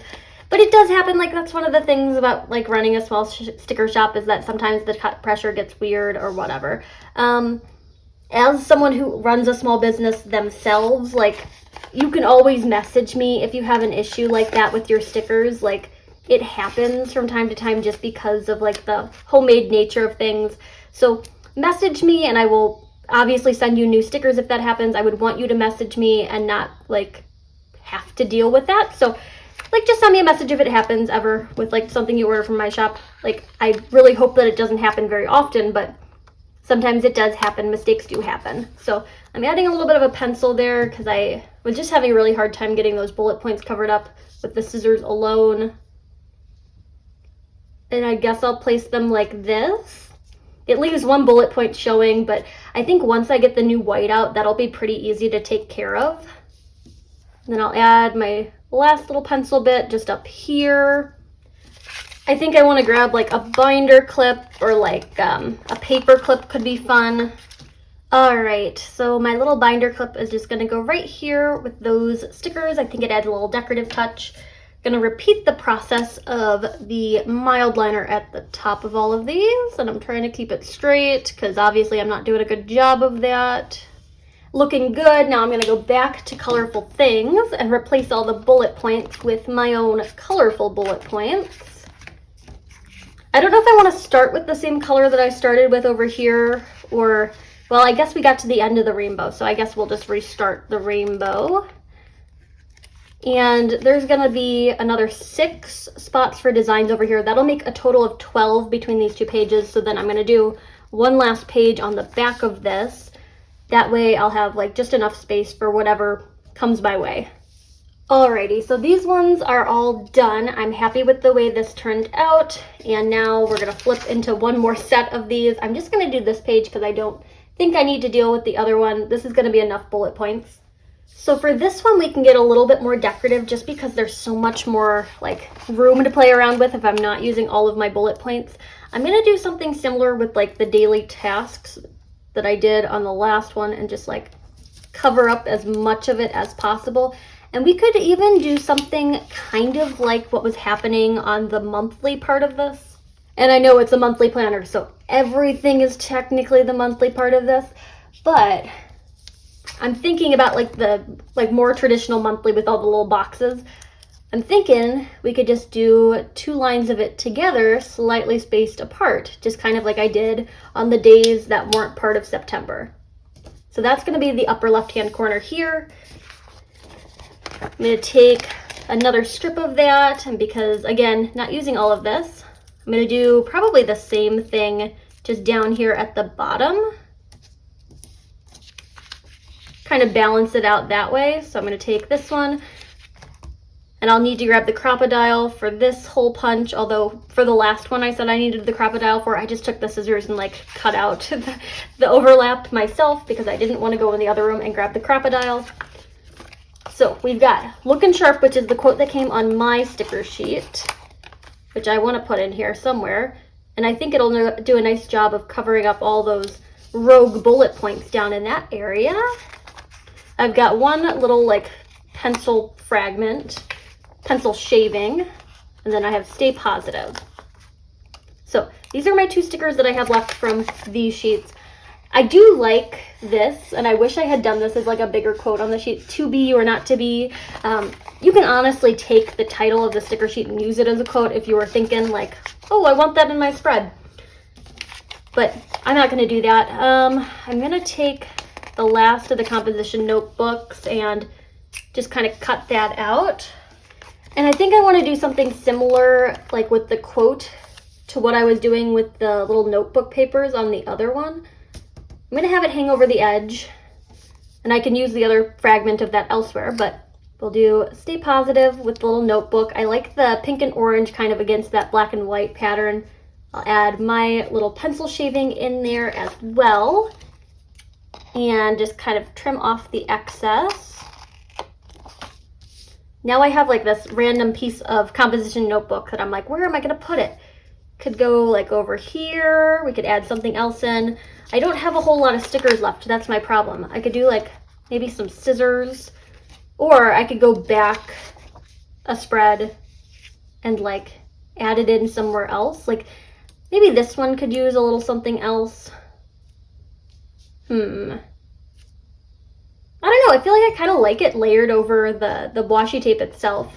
but it does happen. Like that's one of the things about like running a small sticker shop is that sometimes the cut pressure gets weird or whatever. As someone who runs a small business themselves, like you can always message me if you have an issue like that with your stickers. Like it happens from time to time just because of like the homemade nature of things. So message me and I will obviously send you new stickers if that happens. I would want you to message me and not like have to deal with that. So like just send me a message if it happens ever with like something you order from my shop. Like I really hope that it doesn't happen very often, but sometimes it does happen. Mistakes do happen. So I'm adding a little bit of a pencil there because I was just having a really hard time getting those bullet points covered up with the scissors alone. And I guess I'll place them like this. It leaves one bullet point showing, but I think once I get the new white out, that'll be pretty easy to take care of. And then I'll add my last little pencil bit just up here. I think I want to grab like a binder clip or like a paper clip could be fun. All right, so my little binder clip is just going to go right here with those stickers. I think it adds a little decorative touch. Gonna repeat the process of the mild liner at the top of all of these, and I'm trying to keep it straight because obviously I'm not doing a good job of that. Looking good. Now I'm gonna go back to Colorful Things and replace all the bullet points with my own colorful bullet points. I don't know if I want to start with the same color that I started with over here, or, well, I guess we got to the end of the rainbow, so I guess we'll just restart the rainbow. And there's gonna be another 6 spots for designs over here. That'll make a total of 12 between these 2 pages. So then I'm gonna do one last page on the back of this. That way I'll have like just enough space for whatever comes my way. Alrighty, so these ones are all done. I'm happy with the way this turned out, and now we're gonna flip into one more set of these. I'm just gonna do this page because I don't think I need to deal with the other one. This is gonna be enough bullet points. So for this one, we can get a little bit more decorative just because there's so much more like room to play around with if I'm not using all of my bullet points. I'm gonna do something similar with like the daily tasks that I did on the last one and just like cover up as much of it as possible. And we could even do something kind of like what was happening on the monthly part of this. And I know it's a monthly planner, so everything is technically the monthly part of this, but I'm thinking about like the more traditional monthly with all the little boxes. I'm thinking we could just do 2 lines of it together, slightly spaced apart, just kind of like I did on the days that weren't part of September. So that's going to be the upper left-hand corner here. I'm going to take another strip of that, and because, again, not using all of this, I'm going to do probably the same thing just down here at the bottom. Kind of balance it out that way. So I'm going to take this one, and I'll need to grab the crocodile for this hole punch, although for the last one I said I needed the crocodile for, I just took the scissors and like cut out the overlap myself because I didn't want to go in the other room and grab the crocodile. So we've got "lookin' sharp," which is the quote that came on my sticker sheet, which I want to put in here somewhere. And I think it'll do a nice job of covering up all those rogue bullet points down in that area. I've got one little like pencil fragment, pencil shaving, and then I have "stay positive." So these are my 2 stickers that I have left from these sheets. I do like this, and I wish I had done this as like a bigger quote on the sheet, "to be or not to be." You can honestly take the title of the sticker sheet and use it as a quote if you were thinking like, oh, I want that in my spread. But I'm not going to do that. I'm going to take the last of the composition notebooks and just kind of cut that out. And I think I want to do something similar like with the quote to what I was doing with the little notebook papers on the other one. I'm going to have it hang over the edge, and I can use the other fragment of that elsewhere, but we'll do "stay positive" with the little notebook. I like the pink and orange kind of against that black and white pattern. I'll add my little pencil shaving in there as well, and just kind of trim off the excess. Now I have like this random piece of composition notebook that I'm like, where am I going to put it? Could go like over here. We could add something else in. I don't have a whole lot of stickers left. That's my problem. I could do like maybe some scissors, or I could go back a spread and like add it in somewhere else. Like maybe this one could use a little something else. I don't know. I feel like I kind of like it layered over the washi tape itself.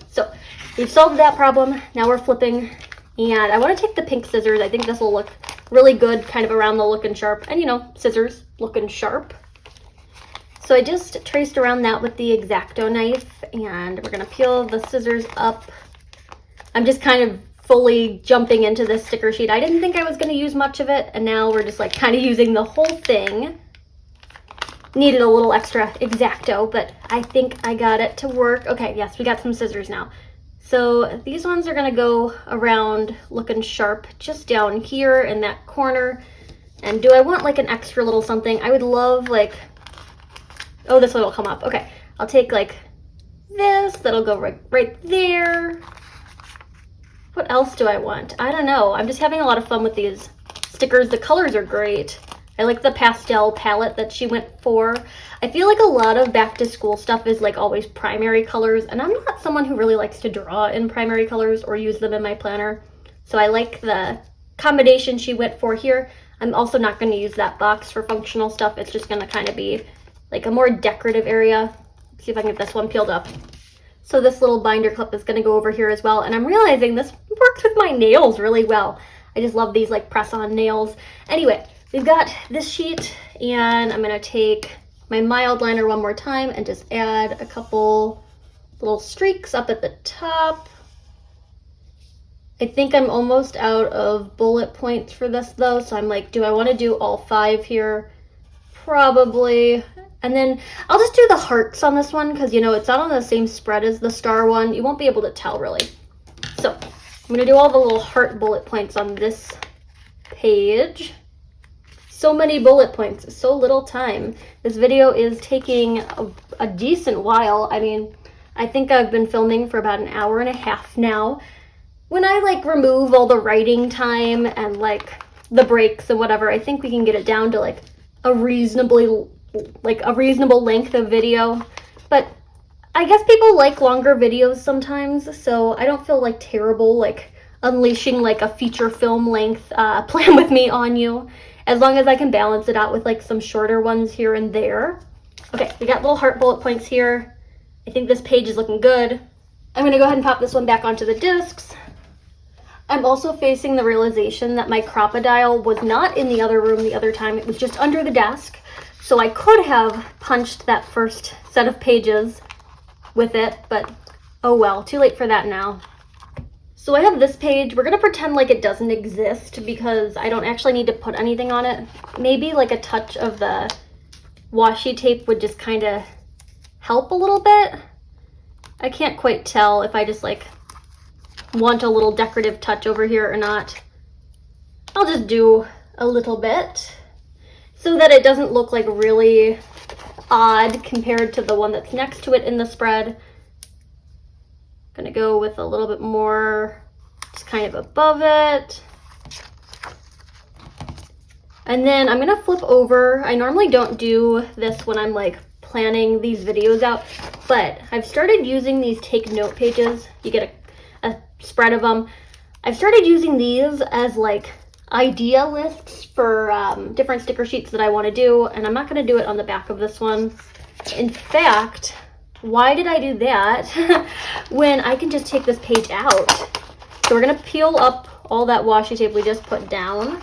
So we've solved that problem. Now we're flipping. And I want to take the pink scissors. I think this will look really good kind of around the "lookin' sharp." And you know, scissors, looking sharp. So I just traced around that with the X-Acto knife, and we're going to peel the scissors up. I'm just kind of fully jumping into this sticker sheet. I didn't think I was going to use much of it, and now we're just like kind of using the whole thing. Needed a little extra X-Acto, but I think I got it to work. Okay, yes, we got some scissors now. So these ones are gonna go around "lookin' sharp" just down here in that corner. And do I want like an extra little something? I would love like, oh, this one will come up. Okay, I'll take like this, that'll go right there. What else do I want? I don't know. I'm just having a lot of fun with these stickers. The colors are great. I like the pastel palette that she went for. I feel like a lot of back to school stuff is like always primary colors, and I'm not someone who really likes to draw in primary colors or use them in my planner. So I like the combination she went for here. I'm also not going to use that box for functional stuff. It's just going to kind of be like a more decorative area. Let's see if I can get this one peeled up. So this little binder clip is going to go over here as well, and I'm realizing this works with my nails really well. I just love these like press-on nails. Anyway, we've got this sheet, and I'm going to take my mild liner one more time and just add a couple little streaks up at the top. I think I'm almost out of bullet points for this though, so I'm like, do I want to do all 5 here? Probably. And then I'll just do the hearts on this one because, you know, it's not on the same spread as the star one. You won't be able to tell really. So I'm going to do all the little heart bullet points on this page. So many bullet points, so little time. This video is taking a decent while. I mean, I think I've been filming for about an hour and a half now. When I like remove all the writing time and like the breaks and whatever, I think we can get it down to like a reasonable length of video. But I guess people like longer videos sometimes, so I don't feel like terrible like unleashing like a feature film length plan with me on you, as long as I can balance it out with like some shorter ones here and there. Okay, we got little heart bullet points here. I think this page is looking good. I'm gonna go ahead and pop this one back onto the discs. I'm also facing the realization that my crocodile was not in the other room the other time. It was just under the desk. So I could have punched that first set of pages with it, but oh well, too late for that now. So I have this page. We're gonna pretend like it doesn't exist because I don't actually need to put anything on it. Maybe like a touch of the washi tape would just kind of help a little bit. I can't quite tell if I just like want a little decorative touch over here or not. I'll just do a little bit so that it doesn't look like really odd compared to the one that's next to it in the spread. Gonna go with a little bit more just kind of above it. And then I'm gonna flip over. I normally don't do this when I'm like planning these videos out, but I've started using these take note pages. You get a spread of them. I've started using these as like idea lists for different sticker sheets that I want to do, and I'm not going to do it on the back of this one. In fact, why did I do that when I can just take this page out? So we're going to peel up all that washi tape we just put down.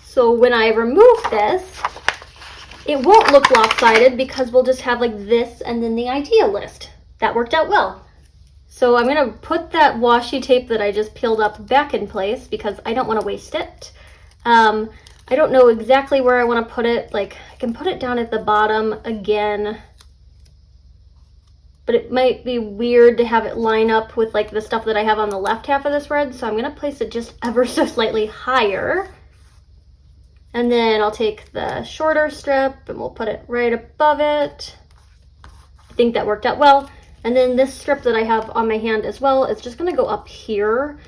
So when I remove this, it won't look lopsided because we'll just have like this and then the idea list. That worked out well. So I'm gonna put that washi tape that I just peeled up back in place because I don't want to waste it. I don't know exactly where I want to put it. Like I can put it down at the bottom again, but it might be weird to have it line up with like the stuff that I have on the left half of the spread. So I'm gonna place it just ever so slightly higher. And then I'll take the shorter strip and we'll put it right above it. I think that worked out well. And then this strip that I have on my hand as well, it's just gonna go up here.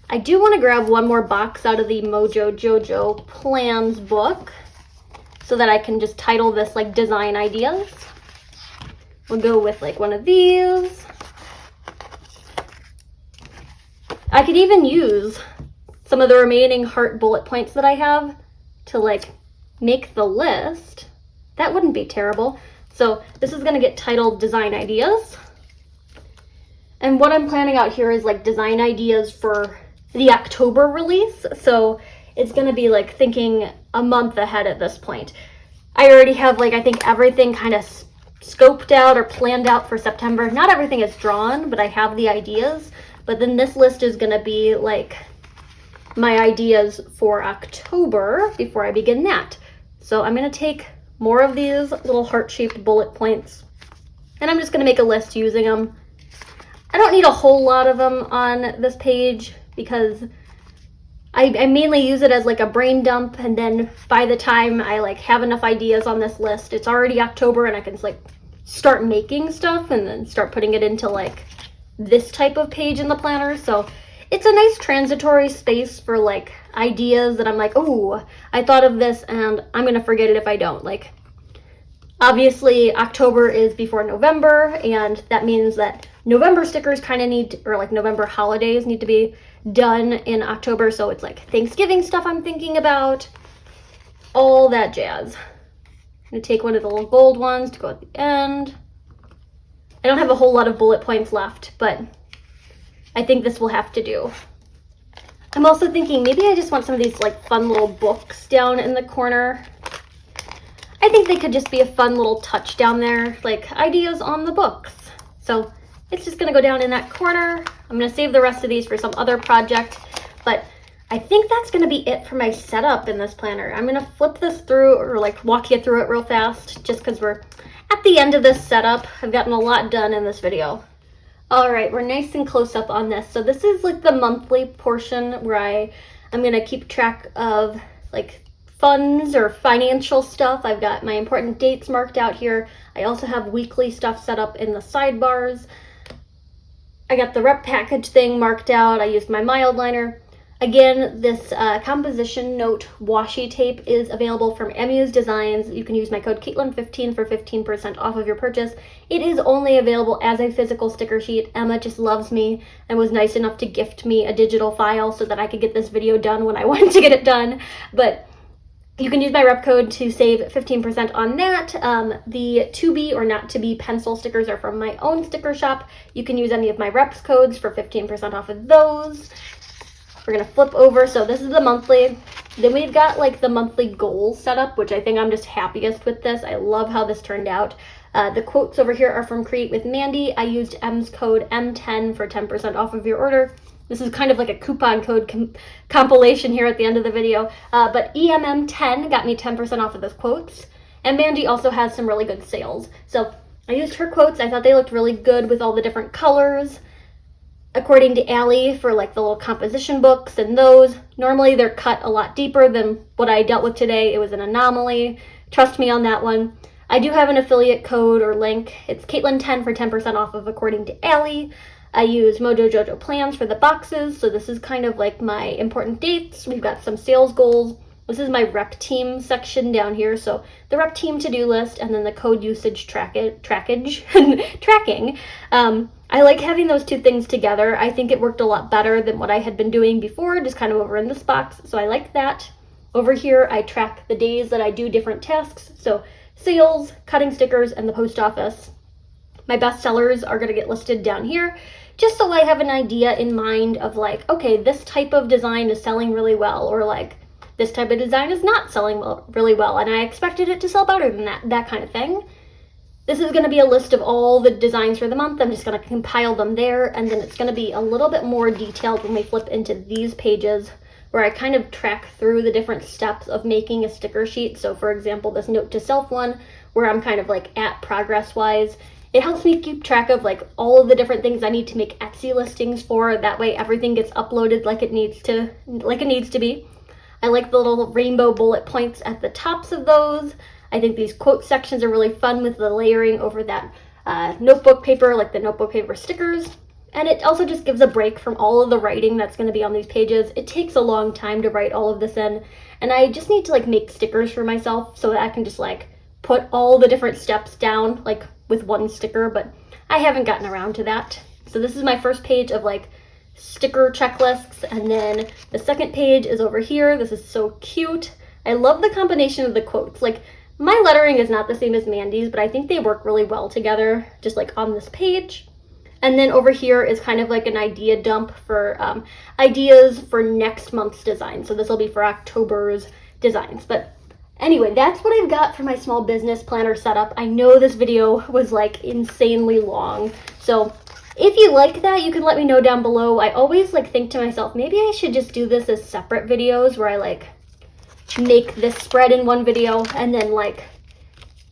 I do wanna grab one more box out of the Mojo Jojo Plans book so that I can just title this like design ideas. We'll go with like one of these. I could even use some of the remaining heart bullet points that I have to like make the list. That wouldn't be terrible. So this is gonna get titled Design Ideas. And what I'm planning out here is like design ideas for the October release. So it's gonna be like thinking a month ahead at this point. I already have like, I think everything kind of scoped out or planned out for September. Not everything is drawn, but I have the ideas. But then this list is gonna be like my ideas for October before I begin that. So I'm gonna take more of these little heart-shaped bullet points and I'm just gonna make a list using them. I don't need a whole lot of them on this page because I mainly use it as like a brain dump, and then by the time I like have enough ideas on this list, it's already October and I can like start making stuff and then start putting it into like this type of page in the planner. So it's a nice transitory space for like ideas that I'm like, oh, I thought of this and I'm gonna forget it if I don't. Like obviously October is before November, and that means that November stickers kind of need, or like November holidays need to be done in October. So it's like Thanksgiving stuff I'm thinking about, all that jazz. I'm gonna take one of the little gold ones to go at the end. I don't have a whole lot of bullet points left, but I think this will have to do. I'm also thinking maybe I just want some of these like fun little books down in the corner. I think they could just be a fun little touch down there, like ideas on the books. So it's just gonna go down in that corner. I'm gonna save the rest of these for some other project, but I think that's going to be it for my setup in this planner. I'm going to flip this through, or like walk you through it real fast, just because we're at the end of this setup. I've gotten a lot done in this video. All right, we're nice and close up on this. So this is like the monthly portion where I'm going to keep track of like funds or financial stuff. I've got my important dates marked out here. I also have weekly stuff set up in the sidebars. I got the rep package thing marked out. I used my mild liner. Again, this composition note washi tape is available from Amuse Designs. You can use my code Caitlin15 for 15% off of your purchase. It is only available as a physical sticker sheet. Emma just loves me and was nice enough to gift me a digital file so that I could get this video done when I wanted to get it done. But you can use my rep code to save 15% on that. The to be or not to be pencil stickers are from my own sticker shop. You can use any of my reps codes for 15% off of those. We're gonna flip over, so this is the monthly. Then we've got like the monthly goals set up, which I think I'm just happiest with this. I love how this turned out. The quotes over here are from Create with Mandy. I used M's code M10 for 10% off of your order. This is kind of like a coupon code compilation here at the end of the video. But EMM10 got me 10% off of those quotes. And Mandy also has some really good sales. So I used her quotes. I thought they looked really good with all the different colors. According to Allie, for like the little composition books and those, normally they're cut a lot deeper than what I dealt with today. It was an anomaly. Trust me on that one. I do have an affiliate code or link. It's Caitlin10 for 10% off of According to Allie. I use Mojo Jojo Plans for the boxes, so this is kind of like my important dates. We've got some sales goals. This is my rep team section down here, so the rep team to-do list and then the code usage tracking. I like having those two things together. I think it worked a lot better than what I had been doing before, just kind of over in this box, so I like that. Over here, I track the days that I do different tasks, so sales, cutting stickers, and the post office. My best sellers are going to get listed down here, just so I have an idea in mind of like, okay, this type of design is selling really well, or like, this type of design is not selling really well, and I expected it to sell better than that kind of thing. This is going to be a list of all the designs for the month. I'm just going to compile them there, and then it's going to be a little bit more detailed when we flip into these pages where I kind of track through the different steps of making a sticker sheet. So for example, this note to self one, where I'm kind of like at progress-wise, it helps me keep track of like all of the different things I need to make Etsy listings for. That way everything gets uploaded like it needs to be. I like the little rainbow bullet points at the tops of those. I think these quote sections are really fun with the layering over that notebook paper, like the notebook paper stickers. And it also just gives a break from all of the writing that's going to be on these pages. It takes a long time to write all of this in, and I just need to like make stickers for myself so that I can just like put all the different steps down like with one sticker, but I haven't gotten around to that. So this is my first page of like sticker checklists, and then the second page is over here. This is so cute. I love the combination of the quotes. Like, my lettering is not the same as Mandy's, but I think they work really well together, just like on this page. And then over here is kind of like an idea dump for ideas for next month's design. So this will be for October's designs. But anyway, that's what I've got for my small business planner setup. I know this video was like insanely long. So if you like that, you can let me know down below. I always like think to myself, maybe I should just do this as separate videos where I like make this spread in one video and then like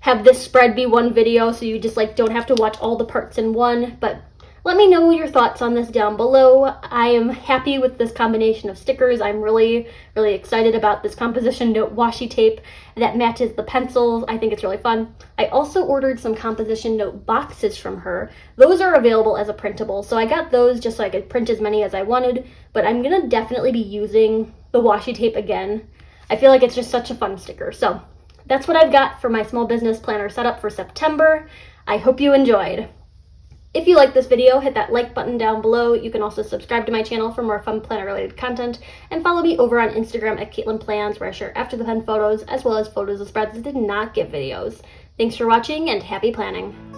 have this spread be one video, so you just like don't have to watch all the parts in one. But let me know your thoughts on this down below. I am happy with this combination of stickers. I'm really excited about this composition note washi tape that matches the pencils. I think it's really fun. I also ordered some composition note boxes from her. Those are available as a printable, so I got those just so I could print as many as I wanted, but I'm gonna definitely be using the washi tape again. I feel like it's just such a fun sticker. So that's what I've got for my small business planner setup for September. I hope you enjoyed. If you like this video, hit that like button down below. You can also subscribe to my channel for more fun planner related content, and follow me over on Instagram at Caitlin Plans, where I share after the pen photos as well as photos of spreads that did not get videos. Thanks for watching and happy planning.